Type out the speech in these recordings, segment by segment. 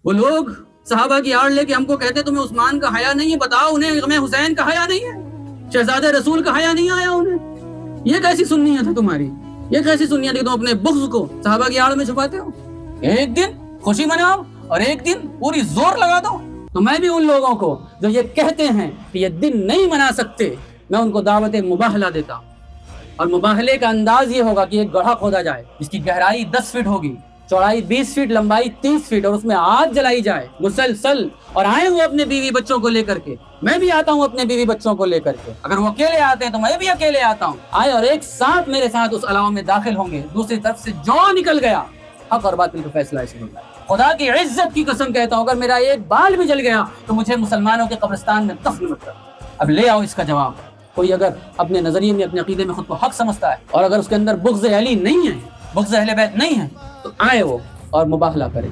وہ لوگ صحابہ کی آڑ لے کے ہم کو کہتے تمہیں عثمان کا حیا نہیں ہے، بتاؤ انہیں غم حسین کا حیا نہیں ہے، شہزادہ رسول کا حیا نہیں آیا انہیں؟ یہ کیسی سنیت ہے تمہاری؟ یہ کیسی سنیت ہے کہ تم اپنے بغض کو صحابہ کی آڑ میں چھپاتے ہو؟ ایک دن خوشی مناؤ اور ایک دن پوری زور لگا دو۔ تو میں بھی ان لوگوں کو جو یہ کہتے ہیں کہ یہ دن نہیں منا سکتے، میں ان کو دعوت مباہلہ دیتا ہوں۔ اور مباہلے کا انداز یہ ہوگا کہ ایک گڑھا کھودا جائے، اس کی گہرائی 10 فٹ ہوگی، چوڑائی 20 فٹ، لمبائی 30 فٹ، اور اس میں آگ جلائی جائے مسلسل، اور آئے وہ اپنے بیوی بچوں کو لے کر کے۔ میں بھی آتا ہوں اپنے بیوی بچوں کو لے کر کے، اگر وہ اکیلے آتے ہیں تو میں بھی اکیلے آتا ہوں، آئے اور ایک ساتھ میرے ساتھ اس علاوہ میں داخل ہوں گے۔ دوسری طرف سے جو نکل گیا، حق اور باطل کا فیصلہ اس میں ہوتا ہے۔ خدا کی عزت کی قسم کہتا ہوں، اگر میرا ایک بال بھی جل گیا تو مجھے مسلمانوں کے قبرستان میں دفن مت کر۔ اب لے آؤ اس کا جواب۔ کوئی اگر اپنے نظریے میں، اپنے عقیدے میں خود کو حق سمجھتا ہے، اور اگر اس کے اندر بغض علی نہیں ہے، بغض اہل بیت نہیں ہے، تو آئے وہ اور مباہلہ کرے۔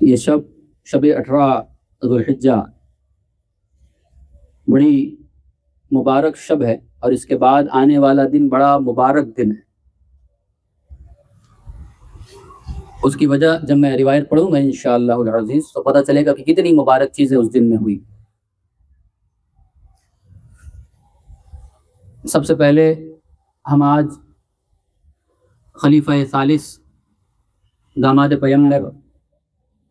یہ شب 18 ذوالحجہ بڑی مبارک شب ہے، اور اس کے بعد آنے والا دن بڑا مبارک دن ہے۔ اس کی وجہ جب میں روایت پڑھوں گا انشاءاللہ العزیز تو پتہ چلے گا کہ کتنی مبارک چیزیں اس دن میں ہوئی۔ سب سے پہلے ہم آج خلیفہ ثالث داماد پیغمبر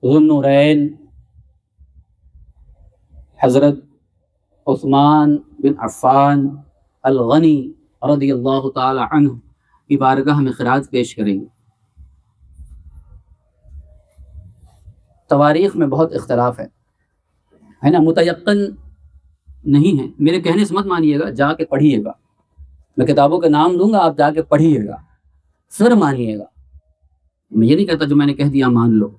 ذو النورین حضرت عثمان بن عفان الغنی رضی اللہ تعالی عنہ کی بارگاہ میں خراج پیش کریں گے۔ تواریخ میں بہت اختلاف ہے نا، متیقن نہیں ہے، میرے کہنے سے مت مانیے گا، جا کے پڑھیے گا، میں کتابوں کے نام دوں گا، آپ جا کے پڑھیے گا، پھر مانیے گا۔ میں یہ نہیں کہتا جو میں نے کہہ دیا مان لو،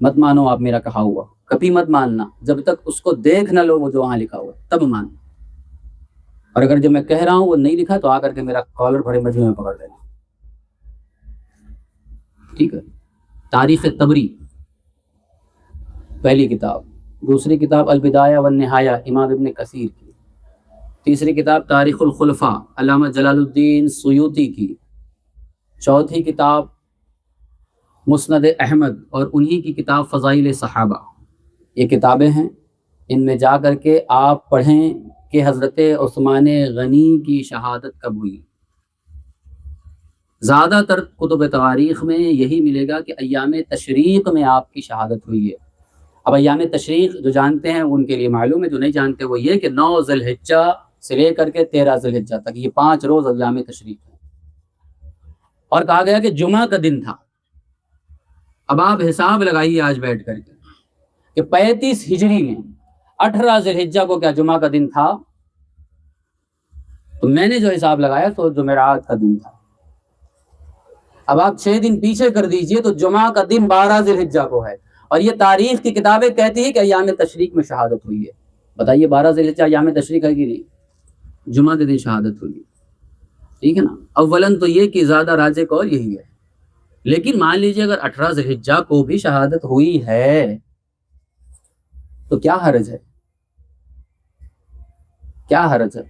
مت مانو آپ میرا کہا ہوا، کبھی مت ماننا جب تک اس کو دیکھ نہ لو وہ جو وہاں لکھا ہوا تب مان۔ اور اگر جو میں کہہ رہا ہوں وہ نہیں لکھا تو آ کر کے میرا کالر بھرے مجمع میں پکڑ لینا، ٹھیک ہے؟ تاریخ طبری پہلی کتاب، دوسری کتاب البدایہ والنہایہ امام ابن کثیر کی، تیسری کتاب تاریخ الخلفاء علامہ جلال الدین سیوطی کی، چوتھی کتاب مسند احمد، اور انہی کی کتاب فضائل صحابہ۔ یہ کتابیں ہیں، ان میں جا کر کے آپ پڑھیں کہ حضرت عثمان غنی کی شہادت کب ہوئی۔ زیادہ تر کتب تواریخ میں یہی ملے گا کہ ایام تشریق میں آپ کی شہادت ہوئی ہے۔ اب ایام تشریق جو جانتے ہیں ان کے لیے معلوم ہے، جو نہیں جانتے وہ یہ کہ 9 ذی الحجہ سے لے کر کے 13 ذی الحجہ تک یہ 5 روز ایام تشریق ہیں، اور کہا گیا کہ جمعہ کا دن تھا۔ اب آپ حساب لگائیے آج بیٹھ کر کے کہ 35 ہجری میں 18 ذی الحجہ کو کیا جمعہ کا دن تھا؟ تو میں نے جو حساب لگایا تو جمعرات کا دن تھا۔ اب آپ 6 دن پیچھے کر دیجئے تو جمعہ کا دن 12 ذی الحجہ کو ہے، اور یہ تاریخ کی کتابیں کہتی ہیں کہ ایام تشریق میں شہادت ہوئی ہے۔ بتائیے 12 ذی الحجہ ایام تشریق ہے کہ نہیں؟ جمعہ کے دن شہادت ہوئی ہے، ٹھیک ہے نا؟ اولاً تو یہ کہ زیادہ راجح قول یہی ہے، لیکن مان لیجیے اگر 18 ذی الحجہ کو بھی شہادت ہوئی ہے تو کیا حرج ہے؟ کیا حرج ہے؟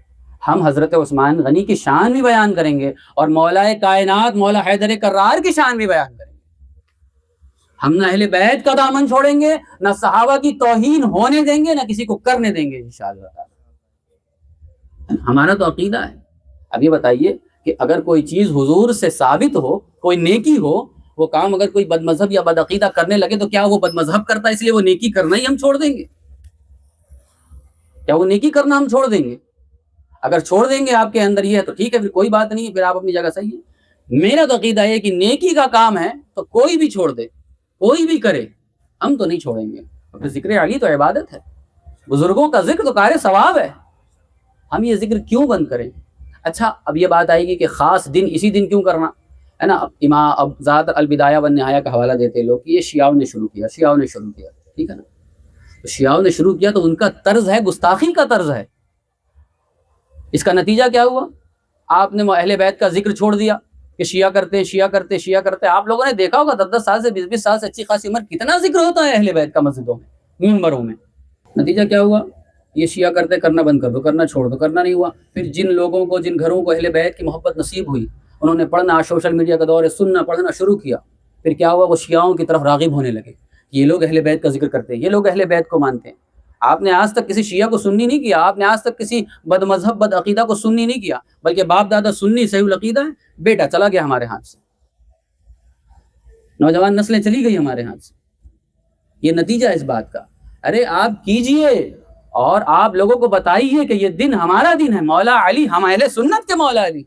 ہم حضرت عثمان غنی کی شان بھی بیان کریں گے، اور مولا کائنات مولا حیدر کرار کی شان بھی بیان کریں گے۔ ہم نہ اہل بیت کا دامن چھوڑیں گے، نہ صحابہ کی توہین ہونے دیں گے، نہ کسی کو کرنے دیں گے انشاءاللہ تعالی۔ ہمارا تو عقیدہ ہے۔ اب یہ بتائیے کہ اگر کوئی چیز حضور سے ثابت ہو، کوئی نیکی ہو، وہ کام اگر کوئی بد مذہب یا بد عقیدہ کرنے لگے تو کیا وہ بد مذہب کرتا ہے اس لیے وہ نیکی کرنا ہی ہم چھوڑ دیں گے؟ کیا وہ نیکی کرنا ہم چھوڑ دیں گے؟ اگر چھوڑ دیں گے آپ کے اندر یہ ہے تو ٹھیک ہے، پھر کوئی بات نہیں، پھر آپ اپنی جگہ صحیح ہے۔ میرا تو عقیدہ ہے کہ نیکی کا کام ہے تو کوئی بھی چھوڑ دے، کوئی بھی کرے، ہم تو نہیں چھوڑیں گے۔ پھر ذکر علی تو عبادت ہے، بزرگوں کا ذکر تو کار ثواب ہے، ہم یہ ذکر کیوں بند کریں؟ اچھا اب یہ بات آئے گی کہ خاص دن اسی دن کیوں کرنا ہے نا؟ اب زیادہ البدایہ والنہایہ کا حوالہ دیتے لوگ کہ یہ شیعوں نے شروع کیا، ٹھیک ہے نا؟ تو شیعوں نے شروع کیا تو ان کا طرز ہے، گستاخی کا طرز ہے۔ اس کا نتیجہ کیا ہوا؟ آپ نے اہل بیت کا ذکر چھوڑ دیا کہ شیعہ کرتے۔ آپ لوگوں نے دیکھا ہوگا 10 سال سے 20 سال سے اچھی خاصی عمر کتنا ذکر ہوتا ہے اہل بیت کا مسجدوں میں، منبروں میں۔ نتیجہ کیا ہوا؟ یہ شیعہ کرتے، کرنا بند کر دو، کرنا چھوڑ دو، کرنا نہیں ہوا۔ پھر جن لوگوں کو، جن گھروں کو اہل بیت کی محبت نصیب ہوئی، انہوں نے پڑھنا، سوشل میڈیا کا دور ہے، سننا پڑھنا شروع کیا، پھر کیا ہوا؟ وہ شیعوں کی طرف راغب ہونے لگے کہ یہ لوگ اہل بیت کا ذکر کرتے ہیں، یہ لوگ اہل بیت کو مانتے ہیں۔ آپ نے آج تک کسی شیعہ کو سنی نہیں کیا، آپ نے آج تک کسی بد مذہب بد عقیدہ کو سنی نہیں کیا، بلکہ باپ دادا سنی صحیح العقیدہ ہے، بیٹا چلا گیا ہمارے ہاتھ سے، نوجوان نسلیں چلی گئی ہمارے ہاتھ سے۔ یہ نتیجہ اس بات کا۔ ارے آپ کیجئے اور آپ لوگوں کو بتائیے کہ یہ دن ہمارا دن ہے، مولا علی، ہم اہل سنت کے مولا علی۔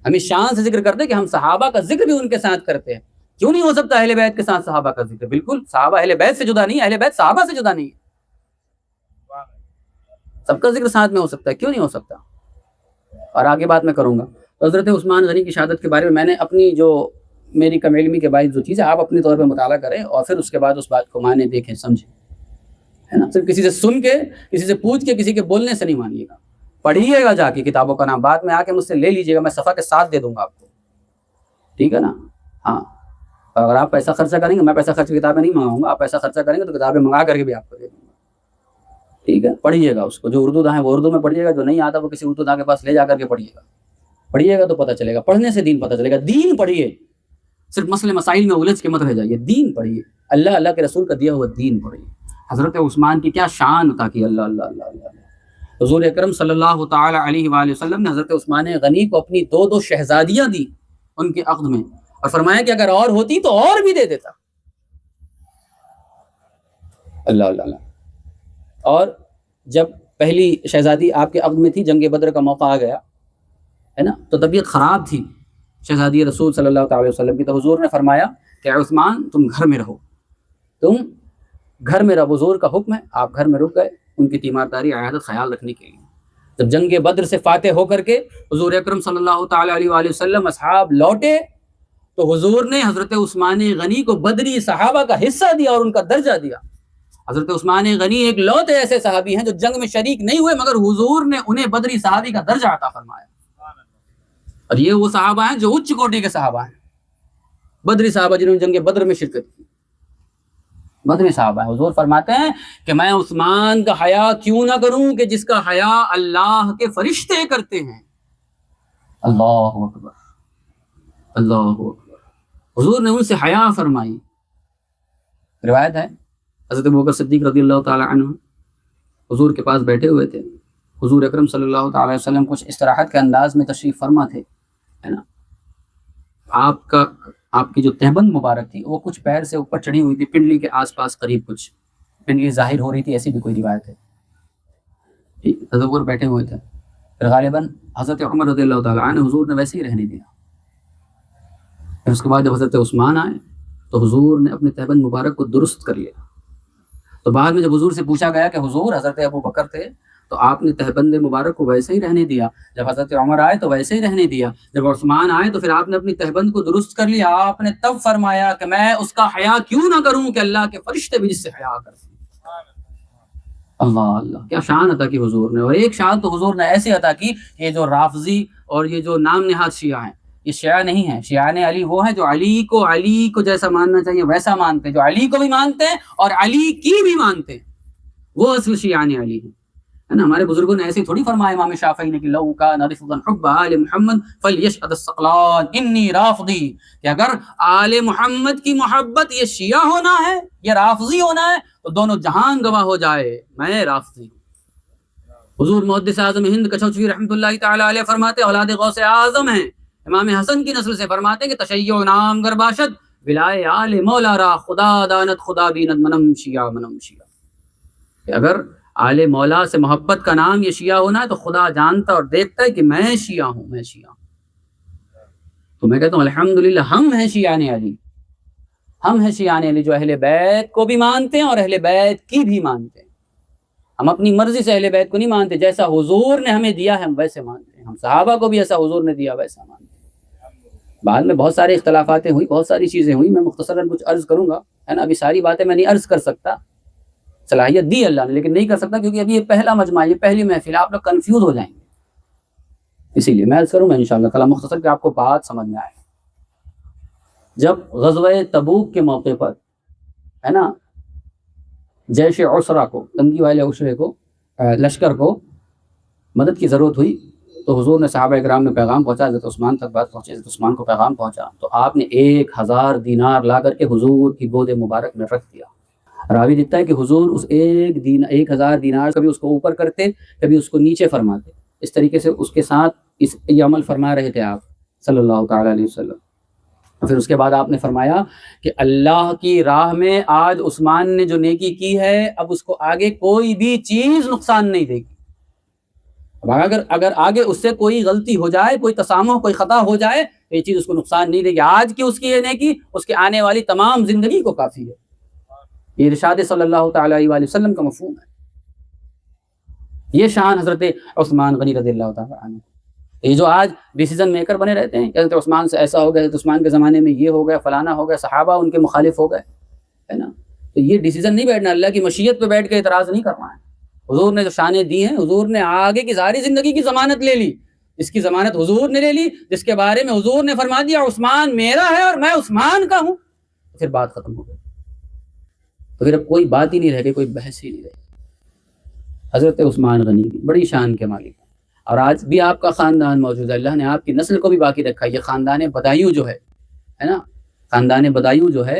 ہم اس شان سے ذکر کرتے کہ ہم صحابہ کا ذکر بھی ان کے ساتھ کرتے ہیں۔ کیوں نہیں ہو سکتا اہل بیت کے ساتھ صحابہ کا ذکر؟ بالکل، صحابہ اہل بیت سے جدا نہیں، اہل بیت صحابہ سے جدا نہیں ہے، سب کا ذکر ساتھ میں ہو سکتا ہے، کیوں نہیں ہو سکتا؟ اور آگے بات میں کروں گا۔ تو حضرت عثمان غنی کی شہادت کے بارے میں نے اپنی جو میری کم علمی کے باعث جو چیز ہے، آپ اپنی طور پہ مطالعہ کریں اور پھر اس کے بعد اس بات کو مانیں، دیکھیں، سمجھیں، ہے نا؟ صرف کسی سے سن کے، کسی سے پوچھ کے، کسی کے بولنے سے نہیں مانیے گا، پڑھیے گا جا کے کتابوں کا نام، بعد میں آ کے مجھ سے لے لیجیے گا، میں صفحہ کے ساتھ دے دوں گا آپ کو، ٹھیک ہے نا؟ ہاں، اگر آپ پیسہ خرچہ کریں گے، میں پیسہ خرچ کی کتابیں نہیں منگاؤں گا، آپ پیسہ خرچہ کریں گے تو کتابیں منگا کر کے بھی آپ کو دے دوں گا، ٹھیک ہے؟ پڑھیے گا اس کو، جو اردو داں ہے وہ اردو میں پڑھیے گا، جو نہیں آتا وہ کسی اردو داں کے پاس لے جا کر کے پڑھیے گا، پڑھیے گا تو پتہ چلے گا، پڑھنے سے دین پتہ چلے گا، دین پڑھیے، صرف مسئلے مسائل میں الجھ کے مت رہ جائیے، دین پڑھیے، اللہ کے رسول کا دیا ہوا دین پڑھیے۔ حضرت عثمان کی کیا شان عطا کی، اللہ اللہ اللہ اللہ۔ حضور اکرم صلی اللہ تعالی علیہ وآلہ وسلم نے حضرت عثمان غنی کو اپنی 2 شہزادیاں دی ان کے عقد میں، اور فرمایا کہ اگر اور ہوتی تو اور بھی دے دیتا، اللہ اللہ اللہ۔ اور جب پہلی شہزادی آپ کے عقد میں تھی، جنگ بدر کا موقع آ گیا ہے نا، تو طبیعت خراب تھی شہزادی رسول صلی اللہ تعالی وسلم کی، تو حضور نے فرمایا کہ عثمان تم گھر میں رہو، تم گھر میں رہو، حضور کا حکم ہے، آپ گھر میں رک گئے ان کی تیمارداری عیادت خیال رکھنے کے لیے۔ جب جنگ بدر سے فاتح ہو کر کے حضور اکرم صلی اللہ تعالی علیہ وآلہ وسلم اصحاب لوٹے تو حضور نے حضرت عثمان غنی کو بدری صحابہ کا حصہ دیا اور ان کا درجہ دیا۔ حضرت عثمان غنی ایک لوتے ایسے صحابی ہیں جو جنگ میں شریک نہیں ہوئے، مگر حضور نے انہیں بدری صحابی کا درجہ عطا فرمایا، اور یہ وہ صحابہ ہیں جو اچ کوٹی کے صحابہ ہیں، بدری صحابہ جنہوں نے جنگ بدر میں شرکت کی، بدری صحابہ ہیں۔ حضور فرماتے ہیں کہ میں عثمان کا حیا کیوں نہ کروں کہ جس کا حیا اللہ کے فرشتے کرتے ہیں، اللہ اکبر، اللہ اکبر۔ حضور نے ان سے حیا فرمائی۔ روایت ہے حضرت ابوبکر صدیق رضی اللہ تعالی عنہ حضور کے پاس بیٹھے ہوئے تھے، حضور اکرم صلی اللہ تعالی وسلم کچھ استراحت کے انداز میں تشریف فرما تھے، ہے نا؟ آپ کی جو تہبند مبارک تھی وہ کچھ پیر سے اوپر چڑھی ہوئی تھی، پنڈلی کے آس پاس قریب کچھ پنڈلی ظاہر ہو رہی تھی، ایسی بھی کوئی روایت ہے، ٹھیک؟ حضور بیٹھے ہوئے تھے، پھر غالباً حضرت عمر رضی اللہ تعالی عنہ حضور نے ویسے ہی رہنے دیا۔ پھر اس کے بعد جب حضرت عثمان آئے تو حضور نے اپنے تہبند مبارک کو درست کر لیا۔ تو بعد میں جب حضور سے پوچھا گیا کہ حضور حضرت ابو بکر تھے تو آپ نے تہبند مبارک کو ویسے ہی رہنے دیا، جب حضرت عمر آئے تو ویسے ہی رہنے دیا، جب عثمان آئے تو پھر آپ نے اپنی تہبند کو درست کر لیا۔ آپ نے تب فرمایا کہ میں اس کا حیا کیوں نہ کروں کہ اللہ کے فرشتے بھی جس سے حیا کرتے ہیں۔ اللہ اللہ، کیا شان عطا کی حضور نے۔ اور ایک شان تو حضور نے ایسے عطا کی، یہ جو رافضی اور یہ جو نام نہاد شیعہ ہیں، یہ شیعہ نہیں ہیں، شیعان علی وہ ہیں جو علی کو جیسا ماننا چاہیے ویسا مانتے ہیں، جو علی کو بھی مانتے ہیں اور علی کی بھی مانتے ہیں، وہ اصل شیعان علی ہیں، ہے نا؟ ہمارے بزرگوں نے ایسے تھوڑی فرمایا امام شافعی نے کہ لو کان رفضا حب آل محمد فلیشهد الثقلان انی رافضی، کہ اگر آل محمد کی محبت یہ شیعہ ہونا ہے، یہ رافضی ہونا ہے، تو دونوں جہان گواہ ہو جائے میں رافضی ہوں۔ حضور محدث اعظم ہند کچھوچوی رحمۃ اللہ تعالی علیہ فرماتے اولاد غوث اعظم ہیں، امام حسن کی نسل سے فرماتے ہیں کہ تشیع نام گر باشد ولائے آل مولا را خدا دانت خدا بیند منم شیعہ منم شیعہ، کہ اگر آل مولا سے محبت کا نام یہ شیعہ ہونا ہے تو خدا جانتا اور دیکھتا ہے کہ میں شیعہ ہوں، میں شیعہ ہوں۔ تو میں کہتا ہوں الحمدللہ ہم ہیں شیعان علی، ہم ہیں شیعان علی جو اہل بیت کو بھی مانتے ہیں اور اہل بیت کی بھی مانتے ہیں۔ ہم اپنی مرضی سے اہل بیت کو نہیں مانتے، جیسا حضور نے ہمیں دیا ہے ہم ویسے مانتے ہیں، ہم صحابہ کو بھی ایسا حضور نے دیا ویسا مانتے ہیں۔ بعد میں بہت سارے اختلافاتیں ہوئی، بہت ساری چیزیں ہوئی، میں مختصراً کچھ عرض کروں گا، ہے نا؟ ابھی ساری باتیں میں نہیں عرض کر سکتا، صلاحیت دی اللہ نے لیکن نہیں کر سکتا، کیونکہ ابھی یہ پہلا مجمع، یہ پہلی محفل ہے، آپ لوگ کنفیوز ہو جائیں گے، اسی لیے میں عرض کروں گا انشاءاللہ تعالی مختصر کہ آپ کو بات سمجھ میں آئے۔ جب غزوہ تبوک کے موقع پر، ہے نا، جیش عسرہ کو، تنگی والے عسرے کو، لشکر کو مدد کی ضرورت ہوئی تو حضور نے صحابہ کرام نے پیغام پہنچا، حضرت عثمان تک بات پہنچی، حضرت عثمان کو پیغام پہنچا تو آپ نے 1000 دینار لا کر کے حضور کی گود مبارک میں رکھ دیا۔ راوی لکھتا ہے کہ حضور اس 1000 دینار کبھی اس کو اوپر کرتے، کبھی اس کو نیچے فرماتے، اس طریقے سے اس کے ساتھ یہ عمل فرما رہے تھے آپ صلی اللہ تعالیٰ علیہ وسلم۔ پھر اس کے بعد آپ نے فرمایا کہ اللہ کی راہ میں آج عثمان نے جو نیکی کی ہے، اب اس کو آگے کوئی بھی چیز نقصان نہیں دے گی۔ اب اگر آگے اس سے کوئی غلطی ہو جائے، کوئی تسامح، کوئی خطا ہو جائے، تو یہ چیز اس کو نقصان نہیں دے گی۔ آج کی اس کی یہ نیکی اس کے آنے والی تمام زندگی کو کافی ہے۔ یہ ارشاد صلی اللہ تعالیٰ علیہ وسلم کا مفہوم ہے۔ یہ شان حضرت عثمان غنی رضی اللہ تعالیٰ عنہ۔ یہ جو آج ڈیسیزن میکر بنے رہتے ہیں کہ حضرت عثمان سے ایسا ہو گیا، حضرت عثمان کے زمانے میں یہ ہو گیا، فلانا ہو گیا، صحابہ ان کے مخالف ہو گئے، ہے نا، تو یہ ڈیسیزن نہیں بیٹھنا، اللہ کی مشیت پہ بیٹھ کے اعتراض نہیں کرنا ہے۔ حضور نے جو شانیں دی ہیں، حضور نے آگے کی ساری زندگی کی ضمانت لے لی، جس کی ضمانت حضور نے لے لی، جس کے بارے میں حضور نے فرما دیا عثمان میرا ہے اور میں عثمان کا ہوں، پھر بات ختم ہو گئی۔ تو پھر اب کوئی بات ہی نہیں رہ گئی، کوئی بحث ہی نہیں رہی۔ حضرت عثمان غنی کی بڑی شان کے مالک ہیں، اور آج بھی آپ کا خاندان موجود ہے، اللہ نے آپ کی نسل کو بھی باقی رکھا ہے۔ یہ خاندان بدایو جو ہے نا، خاندان بدایو جو ہے،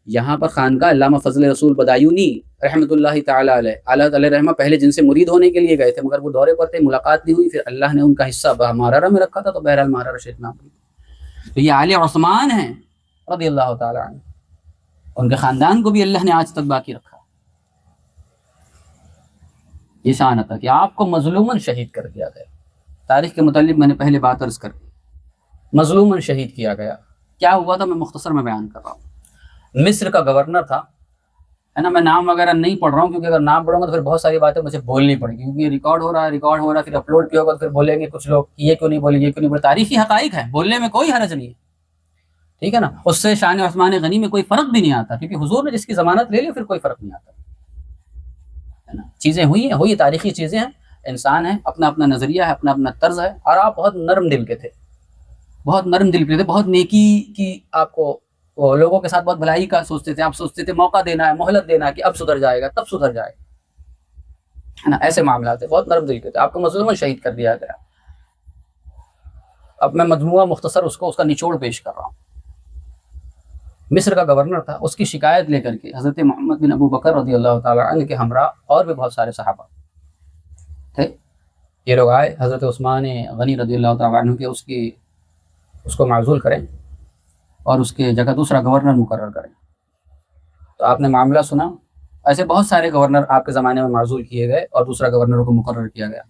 یہاں پر خانقاہ علامہ فضل رسول بدایونی رحمۃ اللہ تعالیٰ علیہ، اللہ تعالیٰ رحمہ پہلے جن سے مرید ہونے کے لیے گئے تھے، مگر وہ دورے پر تھے، ملاقات نہیں ہوئی، پھر اللہ نے ان کا حصہ مارارہ میں رکھا تھا، تو بہرحال مارارہ شیخ نام کی، تو یہ آل عثمان ہیں رضی اللہ تعالیٰ عنہ، ان کے خاندان کو بھی اللہ نے آج تک باقی رکھا۔ یہ شان عطا کہ آپ کو مظلوماً شہید کر دیا گیا۔ تاریخ کے متعلق میں نے پہلے بات عرض کر دی، مظلوماً شہید کیا گیا۔ کیا ہوا تھا میں مختصر میں بیان کر رہا ہوں۔ مصر کا گورنر تھا، ہے نا، میں نام وغیرہ نہیں پڑھ رہا ہوں کیونکہ اگر نام پڑھوں گا تو پھر بہت ساری باتیں مجھے بولنی پڑیں گی، کیونکہ یہ ریکارڈ ہو رہا ہے، پھر اپلوڈ کیا ہوگا تو پھر بولیں گے کچھ لوگ یہ کیوں نہیں بولے، یہ کیوں نہیں بولے۔ تاریخی حقائق ہے، بولنے میں کوئی حرج نہیں ہے، ٹھیک ہے نا۔ اس سے شان عثمان غنی میں کوئی فرق بھی نہیں آتا، کیونکہ حضور نے جس کی ضمانت لے لی پھر کوئی فرق نہیں آتا، ہے نا۔ چیزیں ہوئی تاریخی چیزیں ہیں، انسان ہے، اپنا اپنا نظریہ ہے، اپنا اپنا طرز ہے، اور آپ بہت نرم دل کے تھے، بہت نیکی کی، آپ کو لوگوں کے ساتھ بہت بھلائی کا سوچتے تھے، آپ سوچتے تھے موقع دینا ہے، مہلت دینا ہے کہ اب سدھر جائے گا، تب سدھر جائے گا، ہے نا، ایسے معاملات تھے، بہت نرم دل کے تھے۔ آپ کو مظلوماً شہید کر دیا گیا۔ اب میں مجموعہ مختصر اس کا نچوڑ پیش کر رہا ہوں۔ مصر کا گورنر تھا، اس کی شکایت لے کر کے حضرت محمد بن ابو بکر رضی اللہ تعالیٰ عنہ کے ہمراہ اور بھی بہت سارے صحابہ تھے، یہ لوگ آئے حضرت عثمان غنی رضی اللہ تعالیٰ عنہ کے اس کو معزول کریں اور اس کے جگہ دوسرا گورنر مقرر کریں۔ تو آپ نے معاملہ سنا، ایسے بہت سارے گورنر آپ کے زمانے میں معزول کیے گئے اور دوسرا گورنر کو مقرر کیا گیا۔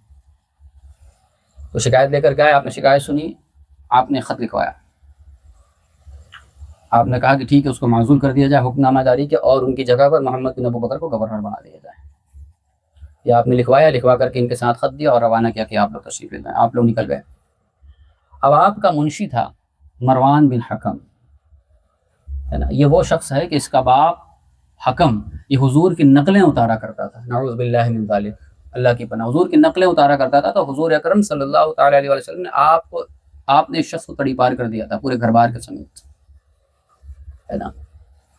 تو شکایت لے کر کے آئے، آپ نے شکایت سنی، آپ نے خط لکھوایا، آپ نے کہا کہ ٹھیک ہے، اس کو معزول کر دیا جائے، حکم نامہ جاری کیا، اور ان کی جگہ پر محمد بن ابو بکر کو گورنر بنا دیا جائے۔ یہ آپ نے لکھوا کر کے ان کے ساتھ خط دیا اور روانہ کیا کہ آپ لوگ تشریف لے جائیں۔ آپ لوگ نکل گئے۔ اب آپ کا منشی تھا مروان بن حکم، ہے نا، یہ وہ شخص ہے کہ اس کا باپ حکم یہ حضور کی نقلیں اتارا کرتا تھا، نعوذ باللہ من ذالک، اللہ کی پناہ، حضور کی نقلیں اتارا کرتا تھا۔ تو حضور اکرم صلی اللہ تعالیٰ علیہ وسلم نے آپ نے اس شخص کو تڑی پار کر دیا تھا، پورے گھر بار کے سمیت، ہے نا۔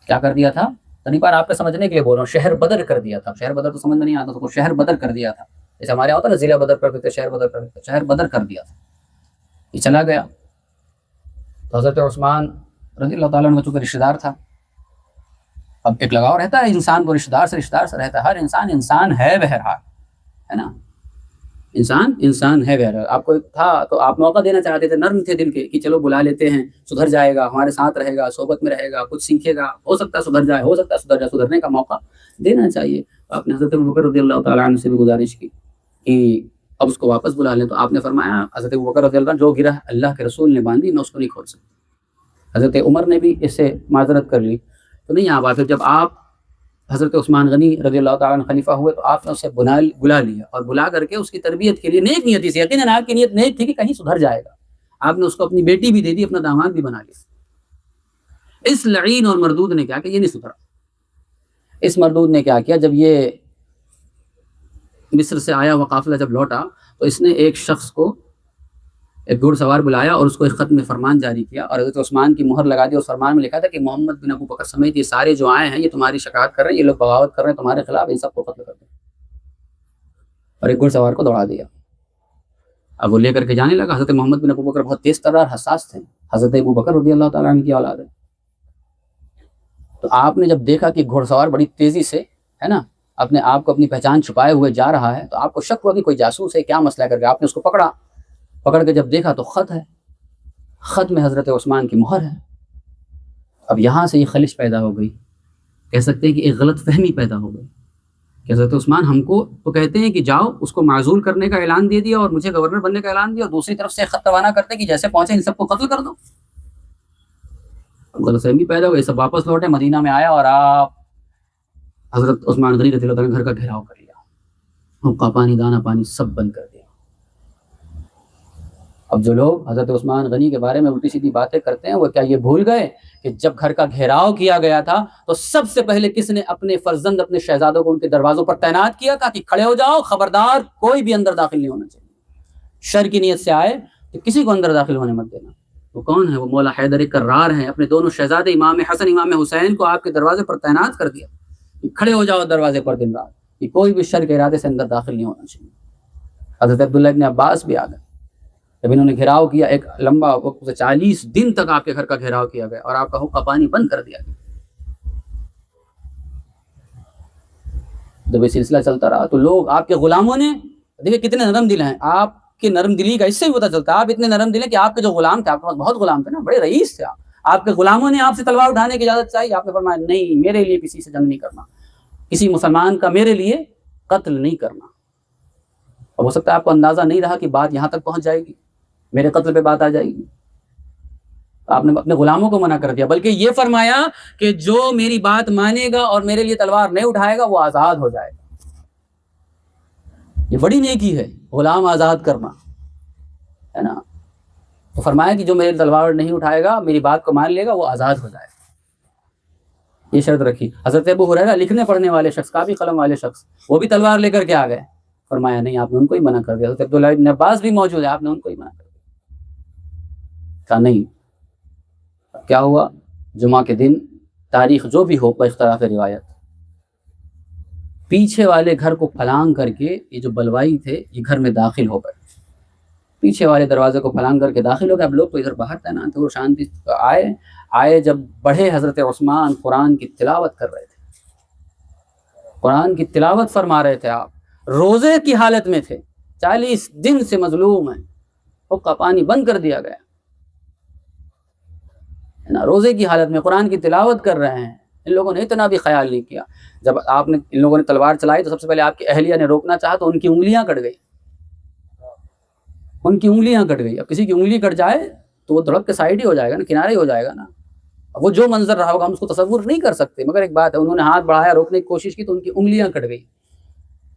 کیا کر دیا تھا؟ تڑی پار آپ کے سمجھنے کے لیے بول رہا ہوں، شہر بدر کر دیا تھا۔ شہر بدر تو سمجھ میں نہیں آتا، تو شہر بدر کر دیا تھا، جیسے ہمارے یہاں ہوتا نا ضلع بدر کر دیتے، شہر بدر کر دیتے، شہر بدر کر دیا تھا۔ یہ چلا گیا تو حضرت عثمان رضی اللہ تعالیٰ عنہ چونکہ رشتہ دار تھا، اب ایک لگاؤ رہتا ہے انسان کو، رشتہ دار سے رہتا ہے، ہر انسان ہے بہرحال، ہے نا، انسان ہے بہرحال۔ آپ کو تھا تو آپ موقع دینا چاہتے تھے، نرم تھے دل کے کہ چلو بلا لیتے ہیں، سدھر جائے گا، ہمارے ساتھ رہے گا، صحبت میں رہے گا، کچھ سیکھے گا، ہو سکتا ہے سدھر جائے، سدھرنے کا موقع دینا چاہیے۔ آپ نے حضرت ابو بکر رضی اللہ تعالیٰ عنہ سے بھی گزارش کی کہ اب اس کو واپس بلا لیں، تو آپ نے فرمایا حضرت ابو بکر رضی اللہ عنہ، جو گرہ اللہ کے رسول نے باندھی میں اس کو نہیں کھول سکتا۔ حضرت عمر نے بھی اس سے معذرت کر لی، تو نہیں آپ آئے۔ جب آپ حضرت عثمان غنی رضی اللہ تعالیٰ عنہ خلیفہ ہوئے تو آپ نے اسے بلا لیا، اور بلا کر کے اس کی تربیت کے لیے نیک نیتی سے، یقیناً آپ کی نیت نیک تھی کہ کہیں سدھر جائے گا، آپ نے اس کو اپنی بیٹی بھی دے دی، اپنا داماد بھی بنا لیا۔ اس لعین اور مردود نے کیا کہ یہ نہیں سدھرا۔ اس مردود نے کیا کیا، جب یہ مصر سے آیا وہ قافلہ جب لوٹا تو اس نے ایک شخص کو، ایک گھوڑ سوار بلایا اور اس کو ایک خط میں فرمان جاری کیا، اور حضرت عثمان کی مہر لگا دی۔ اس فرمان میں لکھا تھا کہ محمد بن ابو بکر سمیت یہ سارے جو آئے ہیں یہ تمہاری شکایت کر رہے ہیں، یہ لوگ بغاوت کر رہے ہیں تمہارے خلاف، ان سب کو قتل کر دو، اور ایک گھوڑ سوار کو دوڑا دیا۔ اب وہ لے کر کے جانے لگا. حضرت محمد بن ابو بکر بہت تیز ترار حساس تھے. حضرت ابو بکر رضی اللہ تعالیٰ عنہ کی اولاد ہے. تو آپ نے جب دیکھا کہ گھوڑ سوار بڑی تیزی سے ہے نا اپنے آپ کو اپنی پہچان چھپائے ہوئے جا رہا ہے تو آپ کو شک ہوا کہ کوئی جاسوس ہے, کیا مسئلہ کر کے آپ نے اس کو پکڑا. پکڑ کے جب دیکھا تو خط ہے, خط میں حضرت عثمان کی مہر ہے. اب یہاں سے یہ خلش پیدا ہو گئی, کہہ سکتے ہیں کہ ایک غلط فہمی پیدا ہو گئی کہ حضرت عثمان ہم کو تو کہتے ہیں کہ جاؤ اس کو معزول کرنے کا اعلان دے دیا اور مجھے گورنر بننے کا اعلان دیا, اور دوسری طرف سے خط روانہ کرتے کہ جیسے پہنچے ان سب کو قتل کر دو. غلط فہمی پیدا ہو گئی. سب واپس لوٹے, مدینہ میں آیا اور آپ حضرت عثمان غنی رضی اللہ عنہ گھر کا گھیراؤ کر لیا, حقہ پانی دانہ پانی سب بند کر دیا. اب جو لوگ حضرت عثمان غنی کے بارے میں الٹی سیدھی باتیں کرتے ہیں وہ کیا یہ بھول گئے کہ جب گھر کا گھیراؤ کیا گیا تھا تو سب سے پہلے کس نے اپنے فرزند اپنے شہزادوں کو ان کے دروازوں پر تعینات کیا, کہا کہ کھڑے ہو جاؤ, خبردار کوئی بھی اندر داخل نہیں ہونا چاہیے, شر کی نیت سے آئے تو کسی کو اندر داخل ہونے مت دینا. وہ کون ہے؟ وہ مولا حیدر کرار ہیں. اپنے دونوں شہزادے امام حسن امام حسین کو آپ کے دروازے پر تعینات کر دیا کہ کھڑے ہو جاؤ دروازے پر دن رات, کہ کوئی بھی شر کے ارادے سے اندر داخل نہیں ہونا چاہیے. حضرت عبداللہ ابن عباس بھی آ گئے. جب انہوں نے گھیراؤ کیا, ایک لمبا وقت 40 دن تک آپ کے گھر کا گھیراؤ کیا گیا اور آپ کا حقہ پانی بند کر دیا گیا. جب یہ سلسلہ چلتا رہا تو لوگ آپ کے غلاموں نے, دیکھیں کتنے نرم دل ہیں آپ کی, نرم دلی کا اس سے بھی پتہ چلتا ہے آپ اتنے نرم دل ہیں کہ آپ کے جو غلام تھے, آپ کے پاس بہت غلام تھے نا, بڑے رئیس تھے آپ کے غلاموں نے آپ سے تلوار اٹھانے کی اجازت چاہی. آپ نے فرمایا نہیں, میرے لیے کسی سے جنگ نہیں کرنا, کسی مسلمان کا میرے لیے قتل نہیں کرنا. اور ہو سکتا ہے آپ کو اندازہ نہیں رہا کہ بات یہاں تک پہنچ جائے گی, میرے قتل پہ بات آ جائے گی. آپ نے اپنے غلاموں کو منع کر دیا, بلکہ یہ فرمایا کہ جو میری بات مانے گا اور میرے لیے تلوار نہیں اٹھائے گا وہ آزاد ہو جائے گا. یہ بڑی نیکی ہے غلام آزاد کرنا, ہے نا. تو فرمایا کہ جو میری تلوار نہیں اٹھائے گا, میری بات کو مان لے گا, وہ آزاد ہو جائے گا. یہ شرط رکھی. حضرت ابو ہریرہ لکھنے پڑھنے والے شخص, کاپی قلم والے شخص, وہ بھی تلوار لے کر کے آ گئے. فرمایا نہیں, آپ نے ان کو ہی منع کر دیا. حضرت عبداللہ ابن عباس بھی موجود ہے, آپ نے ان کو ہی منع کر دیا. کہا نہیں. کیا ہوا؟ جمعہ کے دن تاریخ جو بھی ہو باختلاف روایت, پیچھے والے گھر کو پھلانگ کر کے یہ جو بلوائی تھے یہ گھر میں داخل ہو گئے, پیچھے والے دروازے کو پھلانگ کر کے داخل ہو گئے. اب لوگ تو ادھر باہر تعینات تھے, وہ شانتی آئے جب بڑھے حضرت عثمان قرآن کی تلاوت کر رہے تھے, قرآن کی تلاوت فرما رہے تھے. آپ روزے کی حالت میں تھے, 40 دن سے مظلوم ہیں, حقہ پانی بند کر دیا گیا, روزے کی حالت میں قرآن کی تلاوت کر رہے ہیں. ان لوگوں نے اتنا بھی خیال نہیں کیا. جب آپ نے ان لوگوں نے تلوار چلائی تو سب سے پہلے آپ کی اہلیہ نے روکنا چاہا تو ان کی انگلیاں کٹ گئی, ان کی انگلیاں کٹ گئی. اب کسی کی انگلی کٹ جائے تو وہ دھڑک کے سائڈ ہی ہو جائے گا نا, کنارے ہی ہو جائے گا نا. اب وہ جو منظر رہا ہوگا ہم اس کو تصور نہیں کر سکتے, مگر ایک بات ہے, انہوں نے ہاتھ بڑھایا, روکنے کی کوشش کی تو ان کی انگلیاں کٹ گئی.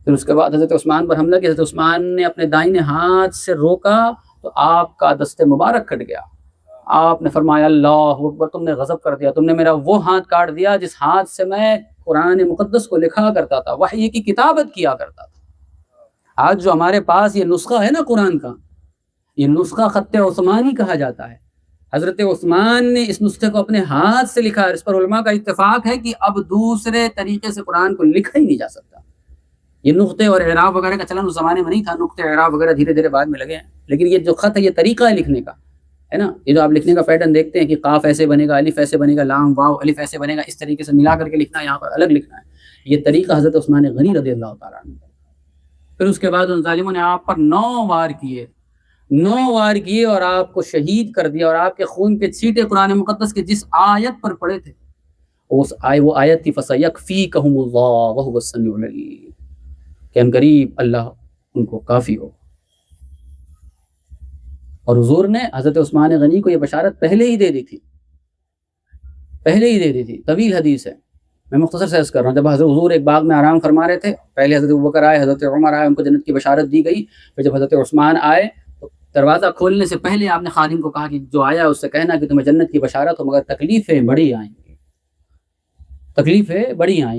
پھر اس کے بعد حضرت عثمان پر حملہ کیا. حضرت عثمان نے اپنے دائیں ہاتھ سے روکا تو آپ کا دست مبارک کٹ گیا. آپ نے فرمایا اللہ اکبر, تم نے غضب کر دیا, تم نے میرا وہ ہاتھ کاٹ دیا جس ہاتھ سے میں قرآن مقدس کو لکھا کرتا تھا, وحی کی کتابت کیا کرتا تھا. آج جو ہمارے پاس یہ نسخہ ہے نا قرآن کا, یہ نسخہ خط عثمانی کہا جاتا ہے. حضرت عثمان نے اس نسخے کو اپنے ہاتھ سے لکھا. اس پر علماء کا اتفاق ہے کہ اب دوسرے طریقے سے قرآن کو لکھا ہی نہیں جا سکتا. یہ نقطے اور اعراب وغیرہ کا چلن اس زمانے میں نہیں تھا, نقطے اعراب وغیرہ دھیرے دھیرے بعد میں لگے ہیں. لیکن یہ جو خط ہے یہ طریقہ ہے لکھنے کا, ہے نا. یہ جو آپ لکھنے کا پیٹرن دیکھتے ہیں کہ قاف ایسے بنے گا, الف ایسے بنے گا, لام واو الف ایسے بنے گا, اس طریقے سے ملا کر کے لکھنا ہے, یہاں پر الگ لکھنا ہے. یہ طریقہ حضرت عثمان غنی رضی اللہ تعالیٰ عنہ. پھر اس کے بعد ان ظالموں نے آپ پر 9 وار کیے اور آپ کو شہید کر دیا, اور آپ کے خون کے چھینٹے قرآن مقدس کے جس آیت پر پڑے تھے وہ آیت تھی فَسَيَكْفِيكَهُمُ اللَّهُ وَهُوَ السَّمِيعُ الْعَلِيمُ, کہ ان قریب اللہ ان کو کافی ہو. اور حضور نے حضرت عثمان غنی کو یہ بشارت پہلے ہی دے دی تھی, طویل حدیث ہے, میں مختصر سے عرض کر رہا ہوں. جب حضور ایک باغ میں آرام فرما رہے تھے, پہلے حضرت ابوبکر آئے, حضرت عمر آئے, ان کو جنت کی بشارت دی گئی. پھر جب حضرت عثمان آئے تو دروازہ کھولنے سے پہلے آپ نے خادم کو کہا کہ جو آیا اس سے کہنا کہ تمہیں جنت کی بشارت ہو, مگر تکلیفیں بڑی آئیں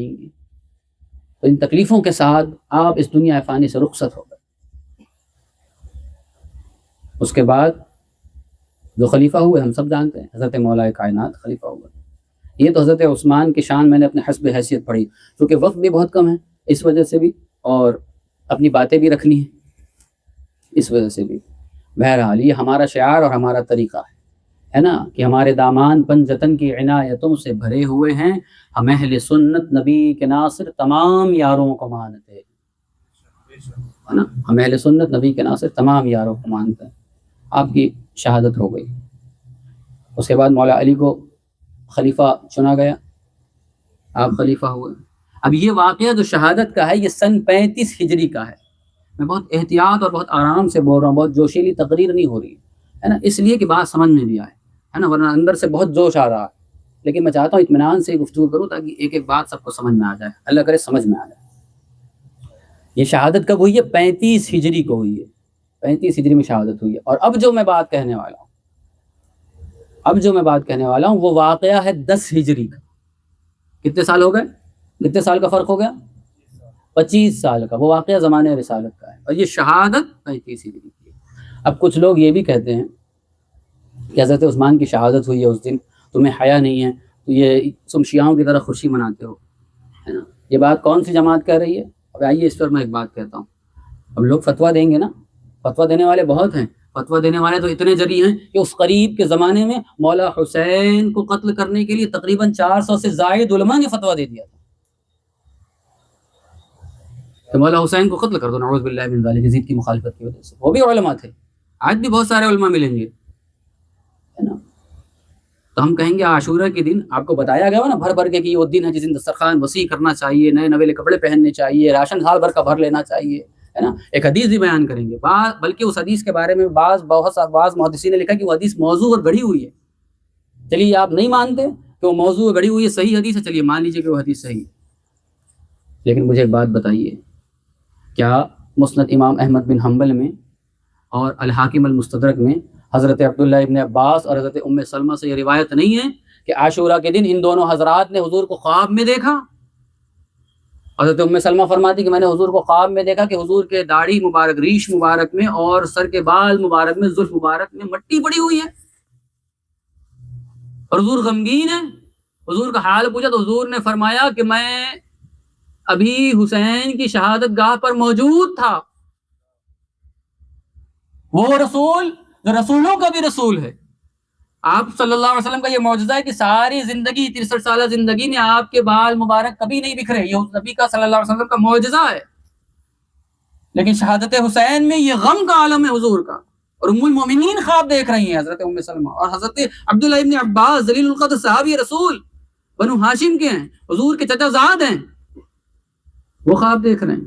گی. تو ان تکلیفوں کے ساتھ آپ اس دنیا فانی سے رخصت ہو گئے. اس کے بعد جو خلیفہ ہوئے ہم سب جانتے ہیں, حضرت مولا کائنات خلیفہ ہوئے. یہ تو حضرت عثمان کی شان میں نے اپنے حسب حیثیت پڑھی, کیونکہ وقت بھی بہت کم ہے اس وجہ سے بھی, اور اپنی باتیں بھی رکھنی ہیں اس وجہ سے بھی. بہرحال یہ ہمارا شعار اور ہمارا طریقہ ہے نا کہ ہمارے دامان پنجتن کی عنایتوں سے بھرے ہوئے ہیں، ہم اہل سنت نبی کے ناصر تمام یاروں کو مانتے ہے نا، ہم اہل سنت نبی کے ناصر تمام یاروں کو مانتے ہیں۔ آپ کی شہادت ہو گئی، اس کے بعد مولا علی کو خلیفہ چنا گیا، آپ خلیفہ ہوئے۔ اب یہ واقعہ جو شہادت کا ہے یہ سن 35 ہجری کا ہے۔ میں بہت احتیاط اور بہت آرام سے بول رہا ہوں، بہت جوشیلی تقریر نہیں ہو رہی ہے نا، اس لیے کہ بات سمجھ میں بھی آئے ہے نا، ورنہ اندر سے بہت جوش آ رہا ہے، لیکن میں چاہتا ہوں اطمینان سے گفتگو کروں تاکہ ایک ایک بات سب کو سمجھ میں آ جائے، اللہ کرے سمجھ میں آ جائے۔ یہ شہادت کب ہوئی ہے؟ 35 ہجری کو ہوئی ہے، 35 ہجری میں شہادت ہوئی ہے۔ اور اب جو میں بات کہنے والا ہوں وہ واقعہ ہے 10 ہجری کا۔ کتنے سال ہو گئے؟ کتنے سال کا فرق ہو گیا؟ 25 سال کا۔ وہ واقعہ زمانے رسالت کا ہے اور یہ شہادت 35 ہجری کی ہے۔ اب کچھ لوگ یہ بھی کہتے ہیں کہ حضرت عثمان کی شہادت ہوئی ہے اس دن، تمہیں حیا نہیں ہے، تو یہ تم شیعوں کی طرح خوشی مناتے ہو، ہے نا۔ یہ بات کون سی جماعت کہہ رہی ہے؟ اب آئیے اس پر میں ایک بات کہتا ہوں۔ اب لوگ فتویٰ دیں گے نا، فتویٰ دینے والے بہت ہیں، فتویٰ دینے والے تو اتنے جری ہیں کہ اس قریب کے زمانے میں مولا حسین کو قتل کرنے کے لیے تقریباً 400 سے زائد علماء نے فتویٰ دے دیا تھا کہ مولا حسین کو قتل کر دو، نعوذ باللہ من ذالک، یزید کی مخالفت کی وجہ سے۔ وہ بھی علماء تھے، آج بھی بہت سارے علماء ملیں گے، ہے نا۔ تو ہم کہیں گے عاشورہ کے دن آپ کو بتایا گیا ہو نا بھر بھر کے کہ وہ دن ہے جس دن دسترخوان وسیع کرنا چاہیے، نئے نویلے کپڑے پہننے چاہیے، راشن سال بھر کا بھر لینا چاہیے، ہے نا۔ ایک حدیث بھی بیان کریں گے، بلکہ اس حدیث کے بارے میں بعض محدثین نے لکھا کہ وہ حدیث موضوع اور گڑھی ہوئی ہے۔ چلیے آپ نہیں مانتے کہ وہ موضوع اور گڑھی ہوئی ہے، صحیح حدیث ہے، چلیے مان لیجیے کہ وہ حدیث صحیح ہے، لیکن مجھے ایک بات بتائیے، کیا مسند امام احمد بن حنبل میں اور الحاکم المستدرک میں حضرت عبداللہ ابن عباس اور حضرت ام سلمہ سے یہ روایت نہیں ہے کہ عاشورہ کے دن ان دونوں حضرات نے حضور کو خواب میں دیکھا؟ حضرت ام سلمہ فرماتی کہ میں نے حضور کو خواب میں دیکھا کہ حضور کے داڑھی مبارک، ریش مبارک میں اور سر کے بال مبارک میں، زلف مبارک میں مٹی پڑی ہوئی ہے اور حضور غمگین ہے۔ حضور کا حال پوچھا تو حضور نے فرمایا کہ میں ابھی حسین کی شہادت گاہ پر موجود تھا۔ وہ رسول جو رسولوں کا بھی رسول ہے، آپ صلی اللہ علیہ وسلم کا یہ معجزہ ہے کہ ساری زندگی 63 سالہ زندگی میں آپ کے بال مبارک کبھی نہیں بکھرے، یہ نبی کا صلی اللہ علیہ وسلم کا معجزہ ہے۔ لیکن شہادت حسین میں یہ غم کا عالم ہے حضور کا، اور ام المومنین خواب دیکھ رہی ہیں، حضرت ام سلمہ اور حضرت عبداللہ ابن عباس ذلیل القدر صحابی رسول بنو ہاشم کے ہیں، حضور کے چچا زاد ہیں، وہ خواب دیکھ رہے ہیں۔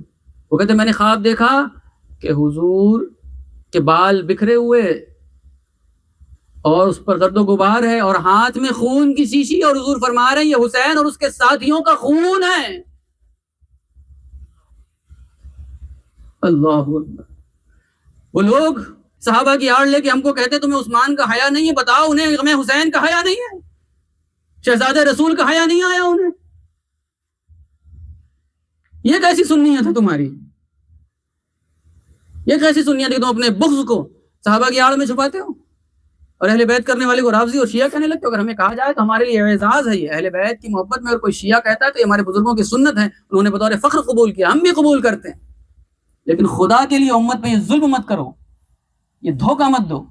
وہ کہتے ہیں میں نے خواب دیکھا کہ حضور کے بال بکھرے ہوئے اور اس پر گرد و غبار ہے اور ہاتھ میں خون کی شیشی، اور حضور فرما رہے ہیں یہ حسین اور اس کے ساتھیوں کا خون ہے۔ اللہ اکبر۔ وہ لوگ صحابہ کی آڑ لے کے ہم کو کہتے تمہیں عثمان کا حیا نہیں ہے، بتاؤ انہیں غم حسین کا حیا نہیں ہے، شہزادہ رسول کا حیا نہیں آیا انہیں؟ یہ کیسی سنیت ہے تمہاری؟ یہ کیسی سنیت ہے کہ تم اپنے بغض کو صحابہ کی آڑ میں چھپاتے ہو اور اہل بیت کرنے والے کو رافضی اور شیعہ کہنے لگتے ہو؟ اگر ہمیں کہا جائے تو ہمارے لیے اعزاز ہے، یہ اہل بیت کی محبت میں اگر کوئی شیعہ کہتا ہے تو یہ ہمارے بزرگوں کی سنت ہے، انہوں نے بطور فخر قبول کیا، ہم بھی قبول کرتے ہیں۔ لیکن خدا کے لیے امت پہ یہ ظلم مت کرو، یہ دھوکہ مت دو۔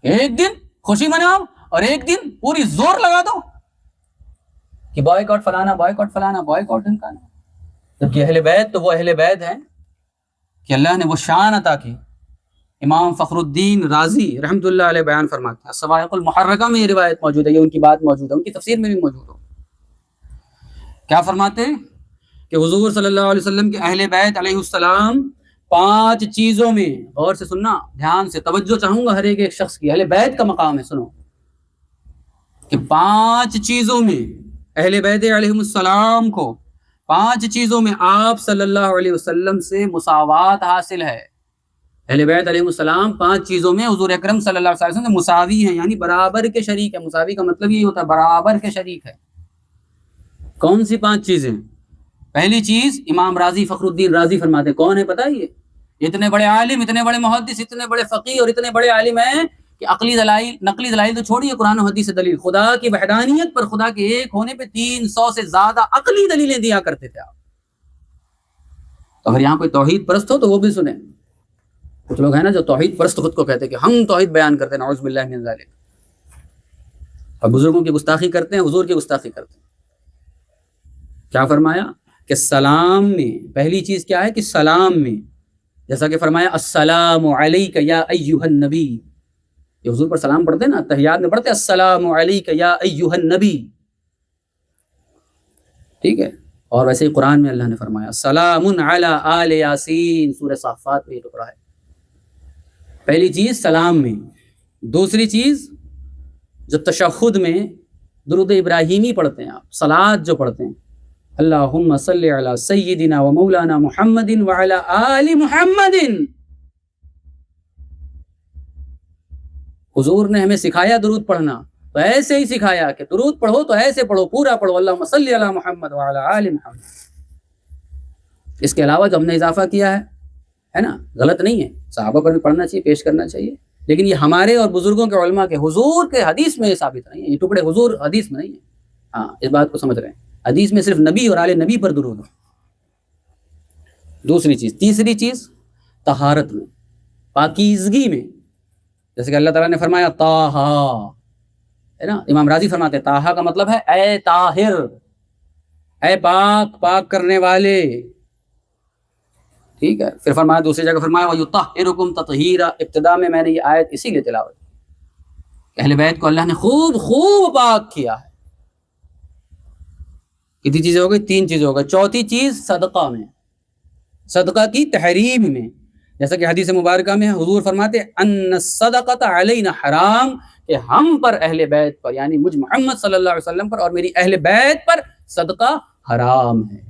ایک دن خوشی مناؤ اور ایک دن پوری زور لگا دو کہ بائیکاٹ فلانا، بائیکاٹ فلانا، بائیکاٹ ڈھمکانا، جبکہ اہل بیت تو وہ اہل بیت ہیں کہ اللہ نے وہ شان عطا کی۔ امام فخر الدین رازی رحمۃ اللہ علیہ بیان فرماتے ہیں، الصواعق المحرکہ میں یہ روایت موجود ہے، یہ ان کی بات موجود ہے، ان کی تفسیر میں بھی موجود ہو۔ کیا فرماتے ہیں کہ حضور صلی اللہ علیہ وسلم کے اہل بیت علیہ السلام 5 چیزوں میں، غور سے سننا، دھیان سے، توجہ چاہوں گا ہر ایک شخص کی، اہل بیت کا مقام ہے، سنو کہ 5 چیزوں میں اہل بیت علیہ السلام کو 5 چیزوں میں آپ صلی اللہ علیہ وسلم سے مساوات حاصل ہے۔ اہل بیت علیہ السلام 5 چیزوں میں حضور اکرم صلی اللہ علیہ وسلم سے مساوی ہیں، یعنی برابر کے شریک ہے۔ مساوی کا مطلب یہ ہوتا ہے برابر کے شریک ہے۔ کون سی 5 چیزیں؟ پہلی چیز امام رازی فخر الدین رازی فرماتے ہیں، کون ہے پتہ؟ یہ اتنے بڑے عالم، اتنے بڑے محدث، اتنے بڑے فقیہ اور اتنے بڑے عالم ہیں کہ عقلی دلائل، نقلی دلائل تو چھوڑیے، قرآن و حدیث سے دلیل، خدا کی وحدانیت پر، خدا کے ایک ہونے پہ 300 سے زیادہ عقلی دلیلیں دیا کرتے تھے آپ۔ تو اگر یہاں کوئی توحید پرست ہو تو وہ بھی سنیں. کچھ لوگ ہیں نا جو توحید پرست خود کو کہتے ہیں کہ ہم توحید بیان کرتے ہیں، نعوذ باللہ من ذالک، اور بزرگوں کی گستاخی کرتے ہیں، حضور کی گستاخی کرتے ہیں. کیا فرمایا کہ سلام میں پہلی چیز کیا ہے کہ سلام میں جیسا کہ فرمایا السلام علیک یا ایھا النبی، یہ حضور پر سلام پڑھتے ہیں نا، تحیات میں پڑھتے ہیں السلام علیک یا ایھا النبی، ٹھیک ہے. اور ویسے ہی قرآن میں اللہ نے فرمایا سلام علی آل یاسین، سورہ صافات میں یہ ٹکڑا ہے. پہلی چیز سلام میں. دوسری چیز جو تشہد میں درود ابراہیمی پڑھتے ہیں آپ، صلوات جو پڑھتے ہیں، اللہم صلی علی سیدنا و مولانا محمد وعلی آل محمد. حضور نے ہمیں سکھایا درود پڑھنا، تو ایسے ہی سکھایا کہ درود پڑھو تو ایسے پڑھو، پورا پڑھو، اللہم صلی علی محمد وعلی آل محمد. اس کے علاوہ جو ہم نے اضافہ کیا ہے نا، غلط نہیں ہے، صحابہ پر بھی پڑھنا چاہیے، پیش کرنا چاہیے، لیکن یہ ہمارے اور بزرگوں کے علماء کے حضور کے حدیث میں یہ ثابت نہیں ہے، یہ ٹکڑے حضور حدیث میں نہیں ہیں. ہاں اس بات کو سمجھ رہے ہیں، حدیث میں صرف نبی اور آل نبی پر درود ہو. دوسری چیز. تیسری چیز طہارت میں، پاکیزگی میں، جیسے کہ اللہ تعالیٰ نے فرمایا طٰہٰ، ہے نا. امام راضی فرماتے ہیں طٰہٰ کا مطلب ہے اے طاہر، اے پاک، پاک کرنے والے، ٹھیک ہے. پھر فرمایا دوسری جگہ فرمایا وَيُطَهِّرُكُمْ تَطْهِيرًا. ابتدا میں نے یہ آیت اسی لیے تلاوت کی، اہل بیت کو اللہ نے خوب خوب پاک کیا ہے. کتنی چیزیں ہو گئی؟ 3 چیزیں ہو گئی. چوتھی چیز صدقہ میں، صدقہ کی تحریم میں، جیسا کہ حدیث مبارکہ میں حضور فرماتے ہیں ان الصدقۃ علینا حرام، کہ ہم پر اہل بیت پر، یعنی مجھ محمد صلی اللہ علیہ وسلم پر اور میری اہل بیت پر صدقہ حرام ہے.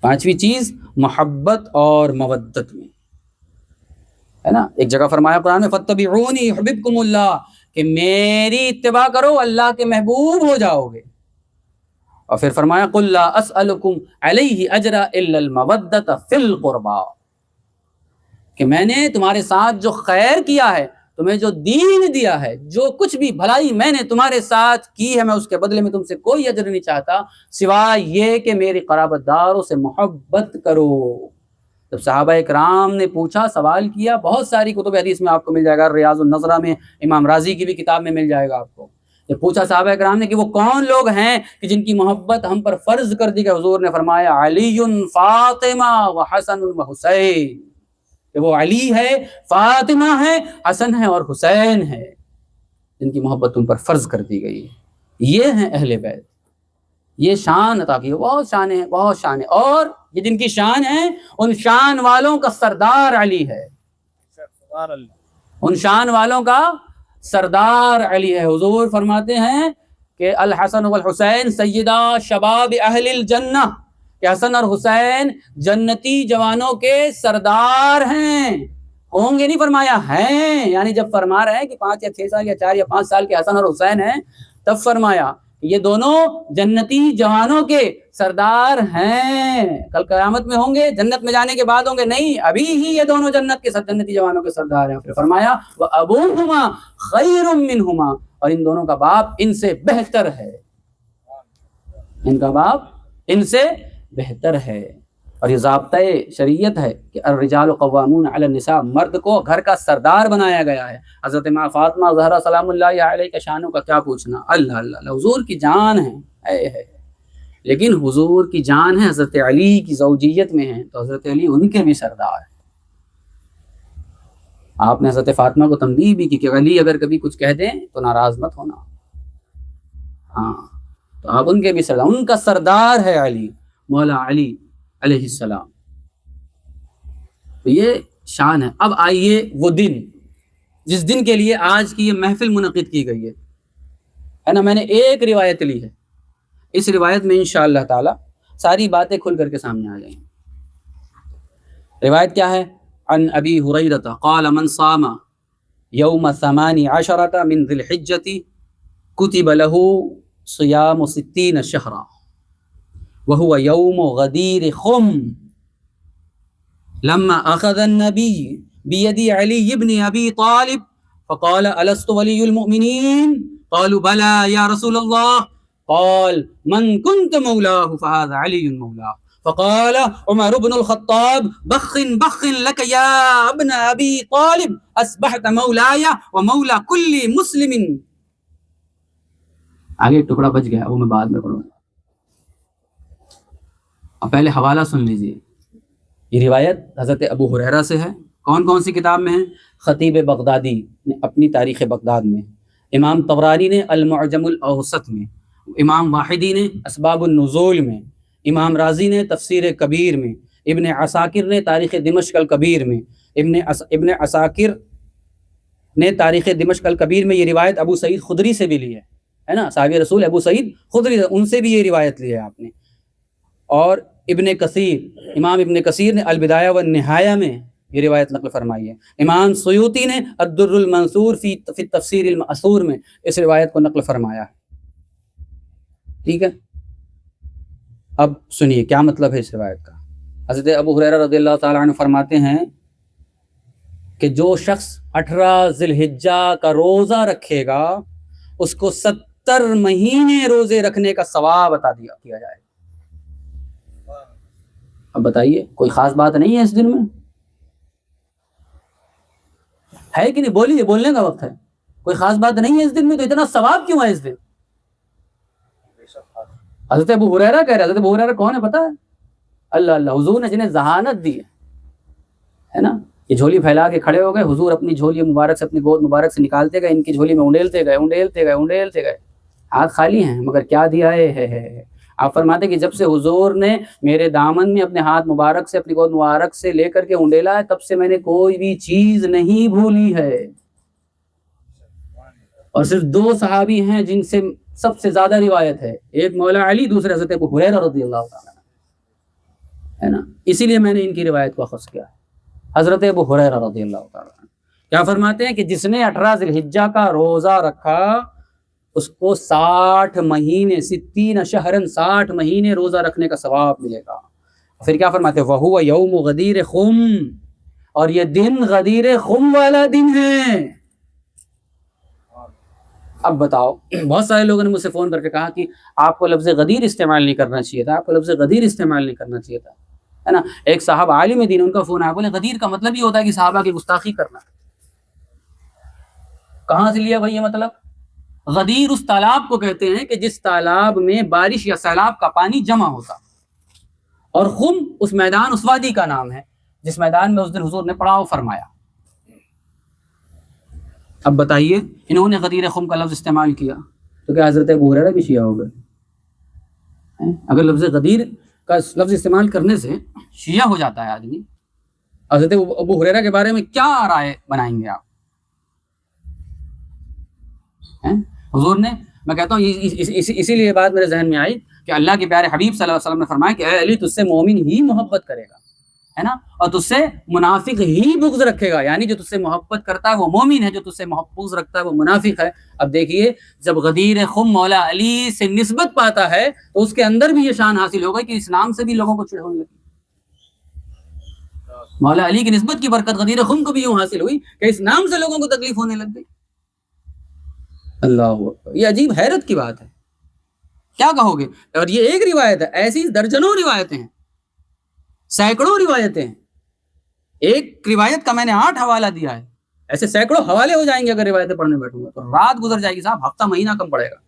پانچویں چیز محبت اور مودت میں، ہے نا. ایک جگہ فرمایا قرآن میں فاتبعونی یحببکم اللہ، کہ میری اتباع کرو اللہ کے محبوب ہو جاؤ گے. اور پھر فرمایا قل لا اسألکم علیہ اجرا الا المودۃ فی القربى، کہ میں نے تمہارے ساتھ جو خیر کیا ہے، تمہیں جو دین دیا ہے، جو کچھ بھی بھلائی میں نے تمہارے ساتھ کی ہے، میں اس کے بدلے میں تم سے کوئی اجر نہیں چاہتا سوائے یہ کہ میری قرابت داروں سے محبت کرو. جب صحابہ اکرام نے پوچھا، سوال کیا، بہت ساری کتب حدیث میں آپ کو مل جائے گا، ریاض النظرہ میں امام رازی کی بھی کتاب میں مل جائے گا آپ کو. جب پوچھا صحابہ اکرام نے کہ وہ کون لوگ ہیں کہ جن کی محبت ہم پر فرض کر دی گئی، حضور نے فرمایا علی فاطمہ و حسن و حسین، کہ وہ علی ہے، فاطمہ ہے، حسن ہے اور حسین ہے، جن کی محبت تم پر فرض کر دی گئی. یہ ہیں اہل بیت، یہ شان عطا کی ہے. بہت شان ہے، بہت شان ہے. اور یہ جن کی شان ہے، ان شان والوں کا سردار علی ہے، ان شان والوں کا سردار علی ہے. حضور فرماتے ہیں کہ الحسن والحسین سیدہ شباب اہل الجنہ، کہ حسن اور حسین جنتی جوانوں کے سردار ہیں. ہوں گے نہیں فرمایا، ہیں، یعنی جب فرما رہے ہیں کہ 5 یا 6 سال یا 4 یا 5 سال کے حسن اور حسین ہیں، تب فرمایا یہ دونوں جنتی جوانوں کے سردار ہیں. کل قیامت میں ہوں گے، جنت میں جانے کے بعد ہوں گے نہیں، ابھی ہی یہ دونوں جنت کے جنتی جوانوں کے سردار ہیں. پھر فرمایا وَأَبُوهُمَا خَيْرٌ مِّنْهُمَا، اور ان دونوں کا باپ ان سے بہتر ہے، ان کا باپ ان سے بہتر ہے. اور یہ ضابطۂ شریعت ہے کہ الرجال قوامون علی النساء، مرد کو گھر کا سردار بنایا گیا ہے. حضرت ماں فاطمہ زہرا سلام اللہ علیہ کے شانوں کا کیا پوچھنا، اللہ اللہ، حضور کی جان ہے. لیکن حضور کی جان ہے حضرت علی کی زوجیت میں ہے، تو حضرت علی ان کے بھی سردار ہیں. آپ نے حضرت فاطمہ کو تنبیہ بھی کی کہ علی اگر کبھی کچھ کہہ دیں تو ناراض مت ہونا. ہاں، تو آپ ان کے بھی سردار، ان کا سردار ہے علی، مولا علی علیہ السلام. تو یہ شان ہے. اب آئیے وہ دن جس دن کے لیے آج کی یہ محفل منعقد کی گئی ہے نا. میں نے ایک روایت لی ہے، اس روایت میں انشاءاللہ تعالی ساری باتیں کھل کر کے سامنے آ جائیں. روایت کیا ہے؟ عن ابی ہریرہ قال من صام یوم 18 من ذی الحجۃ کتب له صیام 60 شہرا وهو يوم غدير خم لما أخذ النبي بيد علي بن أبي طالب فقال ألست ولي المؤمنين قالوا بلى يا رسول الله قال من كنت مولاه فهذا علي مولاه فقال عمر بن الخطاب بخ بخ لك يا ابن ابی طالب اصبحت مولاي ومولا كل مسلم. آگے ایک ٹکڑا بچ گیا، وہ میں بعد میں پڑھوں گا. اب پہلے حوالہ سن لیجیے. یہ روایت حضرت ابو ہریرہ سے ہے. کون کون سی کتاب میں ہے؟ خطیب بغدادی نے اپنی تاریخ بغداد میں، امام طبرانی نے المعجم الاوسط میں، امام واحدی نے اسباب النزول میں، امام رازی نے تفسیر کبیر میں، ابن عساکر نے تاریخ دمشق الکبیر میں، ابن عساکر نے تاریخ دمشق الکبیر میں یہ روایت ابو سعید خدری سے بھی لی ہے نا، صحابی رسول ابو سعید خدری، ان سے بھی یہ روایت لی ہے آپ نے. اور ابن کثیر، امام ابن کثیر نے البدایہ والنہایہ میں یہ روایت نقل فرمائی ہے. امام سیوطی نے الدر المنصور فی تفسیر المأثور میں اس روایت کو نقل فرمایا ہے. ٹھیک ہے، اب سنیے کیا مطلب ہے اس روایت کا. حضرت ابو ہریرہ رضی اللہ تعالیٰ عنہ فرماتے ہیں کہ جو شخص 18 ذی الحجہ کا روزہ رکھے گا اس کو 70 مہینے روزے رکھنے کا ثواب عطا کیا جائے. اب بتائیے کوئی خاص بات نہیں ہے اس دن میں؟ ہے کہ نہیں؟ بولیے، بولنے کا وقت ہے. کوئی خاص بات نہیں ہے اس دن میں، تو اتنا ثواب کیوں ہے اس دن؟ حضرت ابو ہریرہ کہہ رہے. حضرت ابو ہریرہ کون ہے پتہ ہے؟ اللہ اللہ، حضور نے جنہیں ذہانت دی ہے نا. یہ جھولی پھیلا کے کھڑے ہو گئے، حضور اپنی جھولی مبارک سے، اپنی گود مبارک سے نکالتے گئے، ان کی جھولی میں انڈیلتے گئے. ہاتھ خالی ہیں مگر کیا دیا ہے. آپ فرماتے کہ جب سے حضور نے میرے دامن میں اپنے ہاتھ مبارک سے، اپنی گود مبارک سے لے کر کے انڈیلا ہے، تب سے میں نے کوئی بھی چیز نہیں بھولی ہے. اور صرف 2 صحابی ہیں جن سے سب سے زیادہ روایت ہے، ایک مولا علی، دوسرے حضرت ابو ہریرہ رضی اللہ تعالیٰ ہے نا. اسی لیے میں نے ان کی روایت کو اخذ کیا. حضرت ابو ہریرہ رضی اللہ تعالیٰ کیا فرماتے ہیں کہ جس نے 18 ذی الحجہ کا روزہ رکھا اس کو 60 مہینے 60 شہرن 60 مہینے روزہ رکھنے کا ثواب ملے گا. پھر کیا فرماتے ہیں؟ وَهُوَ يَوْمُ غَدِيرِ خُمْ، اور یہ دن غدیر خم والا دن ہے. اب بتاؤ، بہت سارے لوگوں نے مجھ سے فون کر کے کہا کہ آپ کو لفظ غدیر استعمال نہیں کرنا چاہیے تھا، آپ کو لفظ غدیر استعمال نہیں کرنا چاہیے تھا، ہے نا. ایک صاحب عالم دین، ان کا فون آیا، بولے غدیر کا مطلب یہ ہوتا ہے کہ صحابہ کی گستاخی کرنا. کہاں سے لیا بھائی یہ مطلب؟ غدیر اس تالاب کو کہتے ہیں کہ جس تالاب میں بارش یا سیلاب کا پانی جمع ہوتا، اور خم اس میدان، اس وادی کا نام ہے جس میدان میں اس دن حضور نے پڑاؤ فرمایا. اب بتائیے، انہوں نے غدیر خم کا لفظ استعمال کیا تو کیا حضرت ابو ہریرہ بھی شیعہ ہو گئے؟ اگر لفظ غدیر کا لفظ استعمال کرنے سے شیعہ ہو جاتا ہے آدمی، حضرت ابو ہریرہ کے بارے میں کیا رائے بنائیں گے آپ؟ حضور نے، میں کہتا ہوں اسی لیے بات میرے ذہن میں آئی کہ اللہ کے پیارے حبیب صلی اللہ علیہ وسلم نے فرمایا کہ اے علی، تجھ سے مومن ہی محبت کرے گا، ہے نا، اور تجھ سے منافق ہی بغض رکھے گا. یعنی جو تجھ سے محبت کرتا ہے وہ مومن ہے، جو تجھ سے بغض رکھتا ہے وہ منافق ہے. اب دیکھیے، جب غدیر خم مولا علی سے نسبت پاتا ہے تو اس کے اندر بھی یہ شان حاصل ہوگا کہ اس نام سے بھی لوگوں کو چڑ ہونے لگی. مولا علی کی نسبت کی برکت غدیر خم کو بھی یوں حاصل ہوئی کہ اس نام سے لوگوں کو تکلیف ہونے لگ گئی. اللہ اکبر، یہ عجیب حیرت کی بات ہے. کیا کہو گے؟ اور یہ ایک روایت ہے، ایسی درجنوں روایتیں ہیں، سینکڑوں روایتیں ہیں. ایک روایت کا میں نے 8 حوالہ دیا ہے، ایسے سینکڑوں حوالے ہو جائیں گے. اگر روایتیں پڑھنے بیٹھوں گا تو رات گزر جائے گی صاحب، ہفتہ مہینہ کم پڑے گا.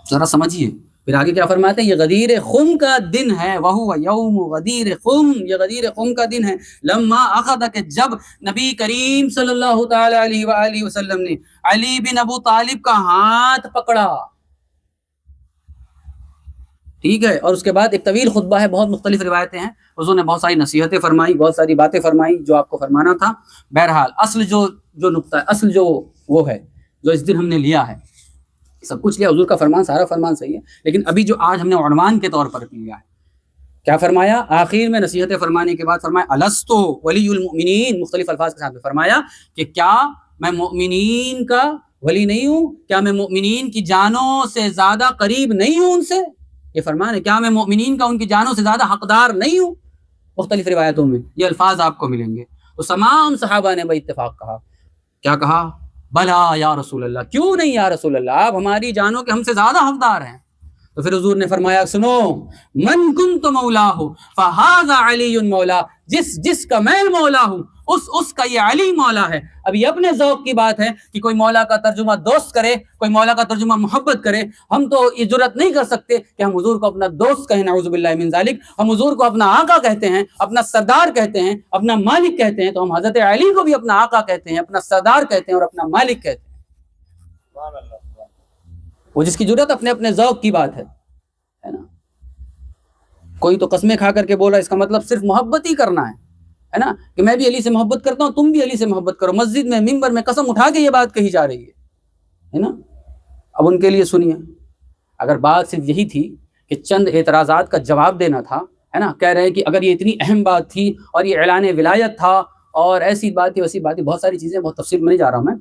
ذرا سمجھیے پھر آگے کیا فرماتے ہیں. یہ غدیر خم کا دن ہے، وَهُوَ يَوْمُ غدیر خم، یہ غدیر خم کا دن ہے. لما اخذ، کہ جب نبی کریم صلی اللہ تعالی علیہ وآلہ وسلم نے علی بن ابو طالب کا ہاتھ پکڑا، ٹھیک ہے، اور اس کے بعد ایک طویل خطبہ ہے، بہت مختلف روایتیں ہیں. حضور نے بہت ساری نصیحتیں فرمائی، بہت ساری باتیں فرمائی جو آپ کو فرمانا تھا. بہرحال اصل جو نقطہ ہے، اصل جو وہ ہے جو اس دن ہم نے لیا ہے، سب کچھ لیا حضور کا فرمان، سارا فرمان صحیح ہے، لیکن ابھی جو آج ہم نے عنوان کے طور پر لیا ہے، کیا فرمایا؟ آخر میں نصیحتیں فرمانے کے بعد فرمایا الستو ولی المؤمنین، مختلف الفاظ کے ساتھ فرمایا کہ کیا میں مؤمنین کا ولی نہیں ہوں؟ کیا میں مؤمنین کی جانوں سے زیادہ قریب نہیں ہوں ان سے؟ یہ فرمان ہے، کیا میں مؤمنین کا ان کی جانوں سے زیادہ حقدار نہیں ہوں؟ مختلف روایتوں میں یہ الفاظ آپ کو ملیں گے. تو تمام صحابہ نے بھائی اتفاق کہا، کیا کہا؟ بلا یا رسول اللہ، کیوں نہیں یا رسول اللہ، آپ ہماری جانوں کے ہم سے زیادہ حقدار ہیں. تو پھر حضور نے فرمایا سنو، من کنت مولا فہذا علی مولا، جس کا میں مولا ہوں اس کا یہ علی مولا ہے۔ اب یہ اپنے ذوق کی بات ہے کہ کوئی مولا کا ترجمہ دوست کرے، کوئی مولا کا ترجمہ محبت کرے۔ ہم تو یہ جرأت نہیں کر سکتے کہ ہم حضور کو اپنا دوست کہیں، نعوذ باللہ من ذالک۔ ہم حضور کو اپنا آقا کہتے ہیں، اپنا سردار کہتے ہیں، اپنا مالک کہتے ہیں، تو ہم حضرت علی کو بھی اپنا آقا کہتے ہیں، اپنا سردار کہتے ہیں اور اپنا مالک کہتے ہیں۔ وہ جس کی جرأت اپنے اپنے ذوق کی بات ہے نا۔ کوئی تو قسمیں کھا کر کے بول رہا ہے، اس کا مطلب صرف محبت ہی کرنا ہے نا، کہ میں بھی علی سے محبت کرتا ہوں، تم بھی علی سے محبت کرو۔ مسجد میں، منبر میں قسم اٹھا کے یہ بات کہی جا رہی ہے نا۔ اب ان کے لیے سنیے، اگر بات صرف یہی تھی کہ چند اعتراضات کا جواب دینا تھا، ہے نا، کہہ رہے ہیں کہ اگر یہ اتنی اہم بات تھی اور یہ اعلان ولایت تھا اور ایسی بات تھی ویسی بات تھی، بہت ساری چیزیں، بہت تفصیل میں نہیں جا رہا ہوں میں،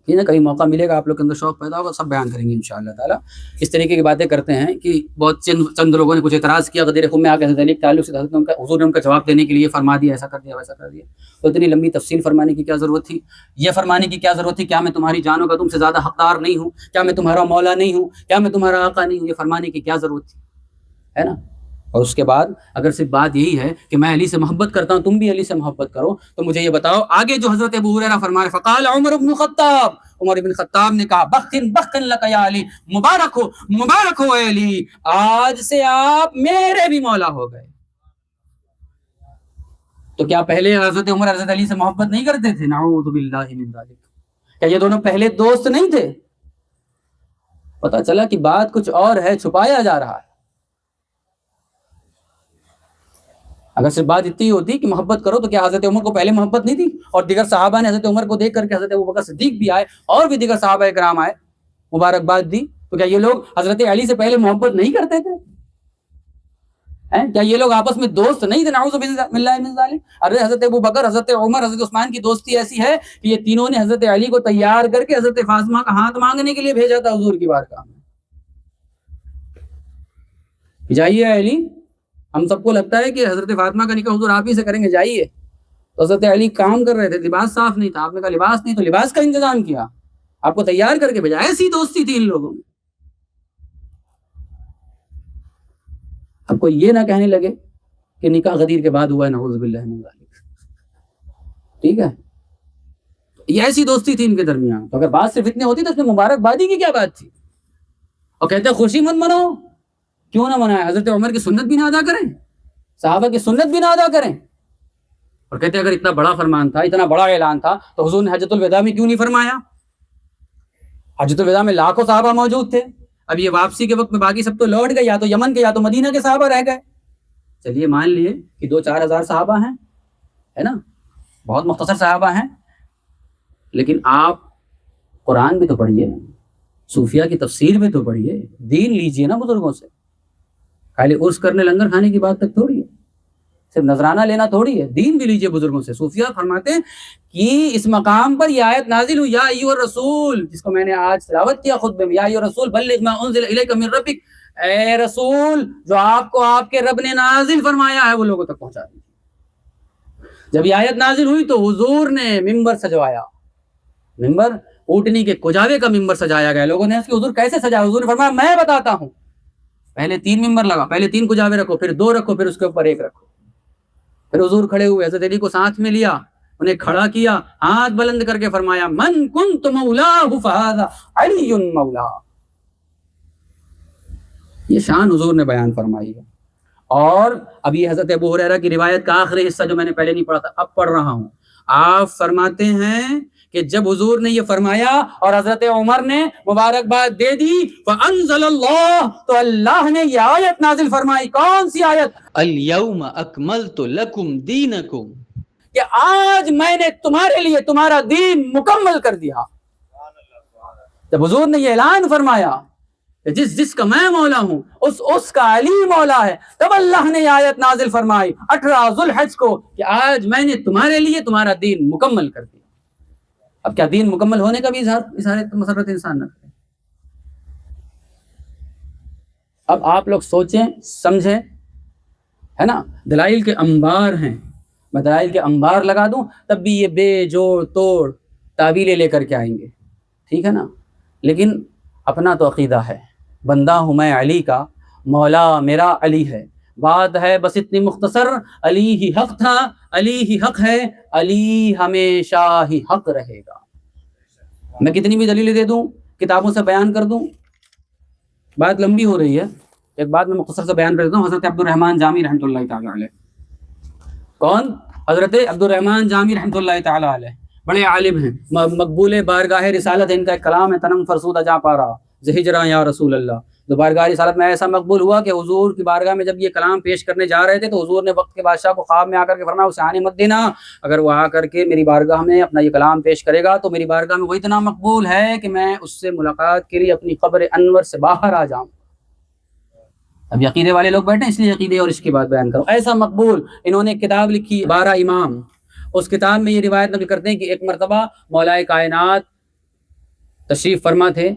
ٹھیک ہے، کہیں موقع ملے گا آپ لوگ کے اندر شوق پیدا ہوگا، سب بیان کریں گے انشاءاللہ تعالیٰ۔ اس طریقے کی باتیں کرتے ہیں کہ بہت چند لوگوں نے کچھ اعتراض کیا غدیر خم میں آ کے حضرت علی کے تعلق سے، حضور نے ان کا جواب دینے کے لیے فرما دیا، ایسا کر دیا ویسا کر دیا۔ تو اتنی لمبی تفصیل فرمانے کی کیا ضرورت تھی؟ یہ فرمانے کی کیا ضرورت تھی کیا میں تمہاری جانوں کا تم سے زیادہ حقدار نہیں ہوں؟ کیا میں تمہارا مولا نہیں ہوں؟ کیا میں تمہارا آقا نہیں ہوں؟ یہ فرمانے کی کیا ضرورت تھی، ہے نا۔ اور اس کے بعد اگر صرف بات یہی ہے کہ میں علی سے محبت کرتا ہوں، تم بھی علی سے محبت کرو، تو مجھے یہ بتاؤ آگے جو حضرت ابو ہریرہ فرما رہے، فقال عمر بن خطاب، عمر بن خطاب نے کہا بختن لک یا علی، مبارک ہو اے علی، آج سے آپ میرے بھی مولا ہو گئے۔ تو کیا پہلے حضرت عمر حضرت علی سے محبت نہیں کرتے تھے؟ نعوذ باللہ من ذالک۔ کیا یہ دونوں پہلے دوست نہیں تھے؟ پتہ چلا کہ بات کچھ اور ہے، چھپایا جا رہا ہے۔ اگر صرف بات اتنی ہوتی کہ محبت کرو، تو کیا حضرت عمر کو پہلے محبت نہیں تھی؟ اور دیگر صحابہ نے حضرت عمر کو دیکھ کر کے حضرت ابوبکر صدیق بھی آئے اور بھی دیگر صحابہ کرام آئے، مبارکباد دی، تو کیا یہ لوگ حضرت علی سے پہلے محبت نہیں کرتے تھے؟ کیا یہ لوگ آپس میں دوست نہیں تھے؟ نعوذ باللہ من ذالک۔ ارے حضرت ابوبکر، حضرت عمر، حضرت عثمان کی دوستی ایسی ہے کہ یہ تینوں نے حضرت علی کو تیار کر کے حضرت فاطمہ کا ہاتھ مانگنے کے لیے بھیجا تھا حضور کی بارگاہ میں، جائیے علی۔ ہم سب کو لگتا ہے کہ حضرت فاطمہ کا نکاح حضور آپ ہی سے کریں گے، جائیے۔ تو حضرت علی کام کر رہے تھے، لباس صاف نہیں تھا، آپ نے کہا لباس نہیں تو لباس کا انتظام کیا، آپ کو تیار کر کے بھیجا۔ ایسی دوستی تھی ان لوگوں میں۔ اب کوئی یہ نہ کہنے لگے کہ نکاح غدیر کے بعد ہوا ہے، نعوذ باللہ من ذالک، ٹھیک ہے، یہ ایسی دوستی تھی ان کے درمیان۔ تو اگر بات صرف اتنی ہوتی تو اس میں مبارکبادی کی کیا بات تھی؟ اور کہتے ہیں خوشی مت مناؤ، کیوں نہ منائے؟ حضرت عمر کی سنت بھی نہ ادا کریں، صحابہ کی سنت بھی نہ ادا کریں؟ اور کہتے ہیں اگر اتنا بڑا فرمان تھا، اتنا بڑا اعلان تھا، تو حضور نے حجۃ الوداع میں کیوں نہیں فرمایا؟ حجۃ الوداع میں لاکھوں صحابہ موجود تھے، اب یہ واپسی کے وقت میں باقی سب تو لوٹ گئے، یا تو یمن کے یا تو مدینہ کے صحابہ رہ گئے۔ چلیے مان لیے کہ 2-4 ہزار صحابہ ہیں، ہے نا، بہت مختصر صحابہ ہیں، لیکن آپ قرآن بھی تو پڑھیے، صوفیہ کی تفسیر بھی تو پڑھیے، دین لیجیے نا بزرگوں سے۔ خالی عرس کرنے لنگر کھانے کی بات تک تھوڑی ہے، صرف نذرانہ لینا تھوڑی ہے، دین بھی لیجیے بزرگوں سے۔ صوفیہ فرماتے ہیں کہ اس مقام پر یہ آیت نازل ہوئی، یا ایھا الرسول، جس کو میں نے آج تلاوت کیا خطبے میں، یا ایھا الرسول بلغ ما انزل الیک من ربک، اے رسول جو آپ کو آپ کے رب نے نازل فرمایا ہے وہ لوگوں تک پہنچا دیجیے۔ جب یہ آیت نازل ہوئی تو حضور نے ممبر سجوایا، ممبر اونٹنی کے کجاوے کا ممبر سجایا گیا۔ لوگوں نے اس کی حضور کیسے سجایا؟ حضور نے فرمایا میں بتاتا ہوں، پہلے 3 ممبر لگا، پہلے 3 کجاوے رکھو، پھر 2 رکھو، پھر اس کے اوپر 1 رکھو۔ پھر حضور کھڑے ہوئے، حضرت علی کو ساتھ میں لیا، انہیں کھڑا کیا، ہاتھ بلند کر کے فرمایا من کنت مولاہ فہذا علی مولا۔ یہ شان حضور نے بیان فرمائی ہے۔ اور اب یہ حضرت ابو ہریرہ کی روایت کا آخری حصہ جو میں نے پہلے نہیں پڑھا تھا اب پڑھ رہا ہوں۔ آپ فرماتے ہیں کہ جب حضور نے یہ فرمایا اور حضرت عمر نے مبارکباد دے دی، فانزل اللہ، تو اللہ نے یہ آیت نازل فرمائی۔ کون سی آیت؟ الیوم اکملت لکم دینکم، کہ آج میں نے تمہارے لیے تمہارا دین مکمل کر دیا۔ جب حضور نے یہ اعلان فرمایا کہ جس کا میں مولا ہوں اس کا علی مولا ہے، تب اللہ نے یہ آیت نازل فرمائی 18 ذوالحج کو کہ آج میں نے تمہارے لیے تمہارا دین مکمل کر دیا۔ اب کیا دین مکمل ہونے کا بھی اظہار مسرت انسان نہ کرے؟ اب آپ لوگ سوچیں سمجھیں، ہے نا، دلائل کے انبار ہیں، میں دلائل کے انبار لگا دوں تب بھی یہ بے جوڑ توڑ تعویلیں لے کر کے آئیں گے، ٹھیک ہے نا، لیکن اپنا تو عقیدہ ہے، بندہ ہوں میں علی کا، مولا میرا علی ہے، بات ہے بس اتنی مختصر، علی ہی حق تھا، علی ہی حق ہے، علی ہمیشہ ہی حق رہے گا۔ میں کتنی بھی دلیلیں دے دوں، کتابوں سے بیان کر دوں، بات لمبی ہو رہی ہے، ایک بات میں مختصر سے بیان کر دیتا ہوں۔ حضرت عبد الرحمن جامی رحمۃ اللہ تعالی علیہ، کون؟ حضرت عبد الرحمن جامی رحمۃ اللہ تعالی علیہ، بڑے عالم ہیں، مقبول بارگاہ رسالت ہے، ان کا ایک کلام ہے تنم فرسودہ جا پارا زہجرا یا رسول اللہ۔ تو بارگاہ رسالت میں ایسا مقبول ہوا کہ حضور کی بارگاہ میں جب یہ کلام پیش کرنے جا رہے تھے تو حضور نے وقت کے بادشاہ کو خواب میں آ کر کے فرمایا اسے آنے مت دینا، اگر وہ آ کر کے میری بارگاہ میں اپنا یہ کلام پیش کرے گا تو میری بارگاہ میں وہ اتنا مقبول ہے کہ میں اس سے ملاقات کے لیے اپنی قبر انور سے باہر آ جاؤں۔ اب عقیدے والے لوگ بیٹھے، اس لیے عقیدے اور اس کی بات بیان کرو، ایسا مقبول۔ انہوں نے کتاب لکھی 12 امام، اس کتاب میں یہ روایت نقل کرتے ہیں کہ ایک مرتبہ مولائے کائنات تشریف فرما تھے،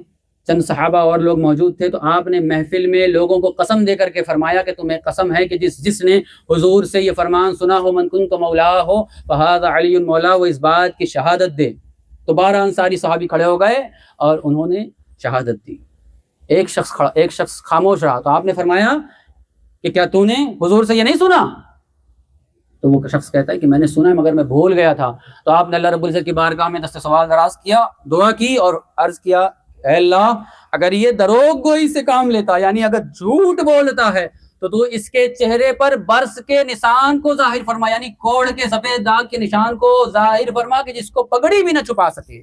چند صحابہ اور لوگ موجود تھے، تو آپ نے محفل میں لوگوں کو قسم دے کر کے فرمایا کہ تمہیں قسم ہے کہ جس نے حضور سے یہ فرمان سنا ہو من کنت مولا ہو فہذا علی مولا، وہ اس بات کی شہادت دے۔ تو 12 انصاری صحابی کھڑے ہو گئے اور انہوں نے شہادت دی۔ ایک شخص خاموش رہا، تو آپ نے فرمایا کہ کیا تو نے حضور سے یہ نہیں سنا؟ تو وہ شخص کہتا ہے کہ میں نے سنا ہے مگر میں بھول گیا تھا۔ تو آپ نے اللہ رب العزت کی بارگاہ میں دست سوال دراز کیا، دعا کی اور عرض کیا اے اللہ اگر یہ دروغ گوئی سے کام لیتا، یعنی اگر جھوٹ بولتا ہے تو اس کے چہرے پر برس کے نشان کو ظاہر فرما، یعنی کوڑ کے سفید داغ کے نشان کو ظاہر فرما کہ جس کو پگڑی بھی نہ چھپا سکے۔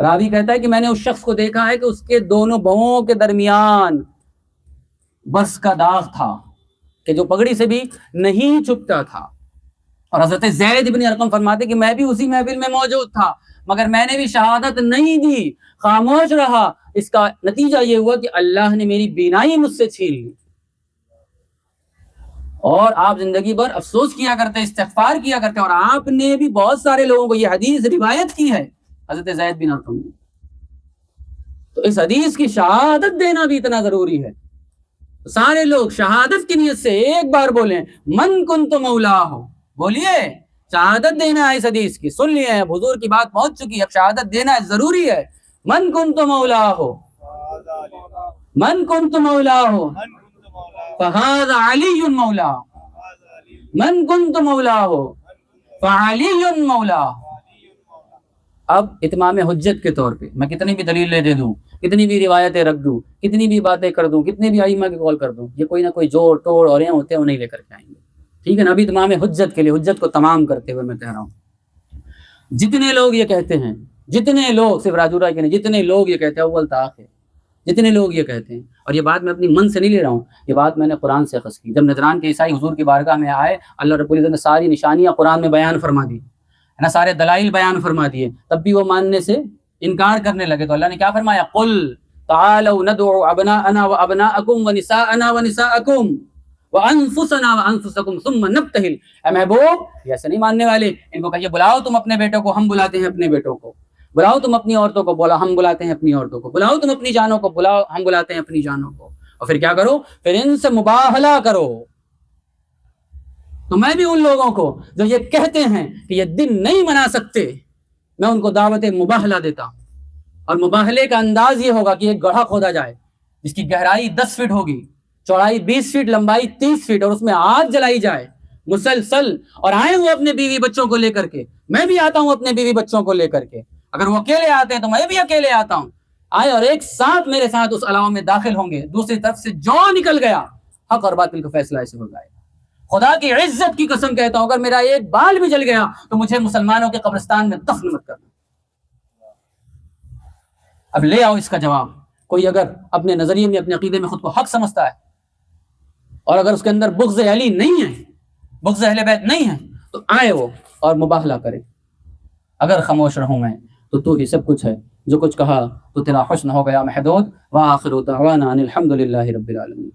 راوی کہتا ہے کہ میں نے اس شخص کو دیکھا ہے کہ اس کے دونوں بہوں کے درمیان برس کا داغ تھا کہ جو پگڑی سے بھی نہیں چھپتا تھا۔ اور حضرت زید بن ارقم فرماتے کہ میں بھی اسی محفل میں موجود تھا مگر میں نے بھی شہادت نہیں دی، خاموش رہا، اس کا نتیجہ یہ ہوا کہ اللہ نے میری بینائی مجھ سے چھین لی۔ اور آپ زندگی بھر افسوس کیا کرتے، استغفار کیا کرتے، اور آپ نے بھی بہت سارے لوگوں کو یہ حدیث روایت کی ہے حضرت زید بن ارقم نے۔ تو اس حدیث کی شہادت دینا بھی اتنا ضروری ہے۔ سارے لوگ شہادت کی نیت سے ایک بار بولیں من کنت مولا ہو، بولیے شہادت دینا ہے اس حدیث کی، سن لیے اب حضور کی بات پہنچ چکی ہے، اب شہادت دینا ہے، ضروری ہے۔ من کنت مولا ہو، من کنت مولا ہو فہذا علی مولا، من کنت مولا ہو فعلی مولا۔ اب اتمام حجت کے طور پہ میں کتنی بھی دلیلیں دے دوں، کتنی بھی روایتیں رکھ دوں، کتنی بھی باتیں کر دوں، کتنی بھی ائمہ کی قول کر دوں، یہ کوئی نہ کوئی جوڑ ٹوڑ اور یہ ہوتے ہیں وہ نہیں لے کر کے آئیں گے، ٹھیک ہے نا۔ ابھی اتمام حجت کے لیے، حجت کو تمام کرتے ہوئے میں کہہ رہا ہوں، جتنے لوگ یہ کہتے ہیں، جتنے لوگ، صرف راجو رائے کے نہیں، جتنے لوگ یہ کہتے ہیں اول تاخیر، جتنے لوگ یہ کہتے ہیں، اور یہ بات میں اپنی من سے نہیں لے رہا ہوں، یہ بات میں نے قرآن سے اخذ کی۔ جب نجران کے عیسائی حضور کی بارگاہ میں آئے، اللہ رب العزت نے ساری نشانیاں قرآن میں بیان فرما دی ہے نا، سارے دلائل بیان فرما دیے، تب بھی وہ ماننے سے انکار کرنے لگے، تو اللہ نے کیا فرمایا قل تعالوا ندعو ابناءنا وابناءکم ونساءنا ونساءکم وانفسنا وانفسکم ثم نبتہل۔ اے محبوب یہ ایسے نہیں ماننے والے، ان کو کہیے بلاؤ تم اپنے بیٹوں کو، ہم بلاتے ہیں اپنے بیٹوں کو، بلاؤ تم اپنی عورتوں کو، بولا ہم بلاتے ہیں اپنی عورتوں کو، بلاؤ تم اپنی جانوں کو، بلاؤ ہم بلاتے ہیں اپنی جانوں کو، اور پھر کیا کرو، پھر ان سے مباہلہ کرو۔ تو میں بھی ان لوگوں کو جو یہ کہتے ہیں کہ یہ دن نہیں منا سکتے، میں ان کو دعوت مباہلہ دیتا ہوں، اور مباہلے کا انداز یہ ہوگا کہ ایک گڑھا کھودا جائے جس کی گہرائی 10 فٹ ہوگی، چوڑائی 20 فٹ، لمبائی 30 فٹ، اور اس میں آگ جلائی جائے مسلسل، اور آئے وہ اپنے بیوی بچوں کو لے کر کے، میں بھی آتا ہوں اپنے بیوی بچوں کو لے کر کے، اگر وہ اکیلے آتے ہیں تو میں بھی اکیلے آتا ہوں، آئے اور ایک ساتھ میرے ساتھ اس علاوہ میں داخل ہوں گے، دوسری طرف سے جو نکل گیا حق اور باطل کا فیصلہ ایسے ہو جائے گا۔ خدا کی عزت کی قسم کہتا ہوں اگر میرا ایک بال بھی جل گیا تو مجھے مسلمانوں کے قبرستان میں دفن مت کرنا۔ اب لے آؤ اس کا جواب، کوئی اگر اپنے نظریے میں، اپنے عقیدے میں خود کو حق سمجھتا ہے، اور اگر اس کے اندر بغض علی نہیں ہے، بغض اہل بیت نہیں ہے، تو آئے وہ اور مباہلہ کرے۔ اگر خاموش رہوں میں تو ہی سب کچھ ہے، جو کچھ کہا تو تیرا حسن ہو گیا محدود، وآخر دعوانا ان الحمد للہ رب العالمین۔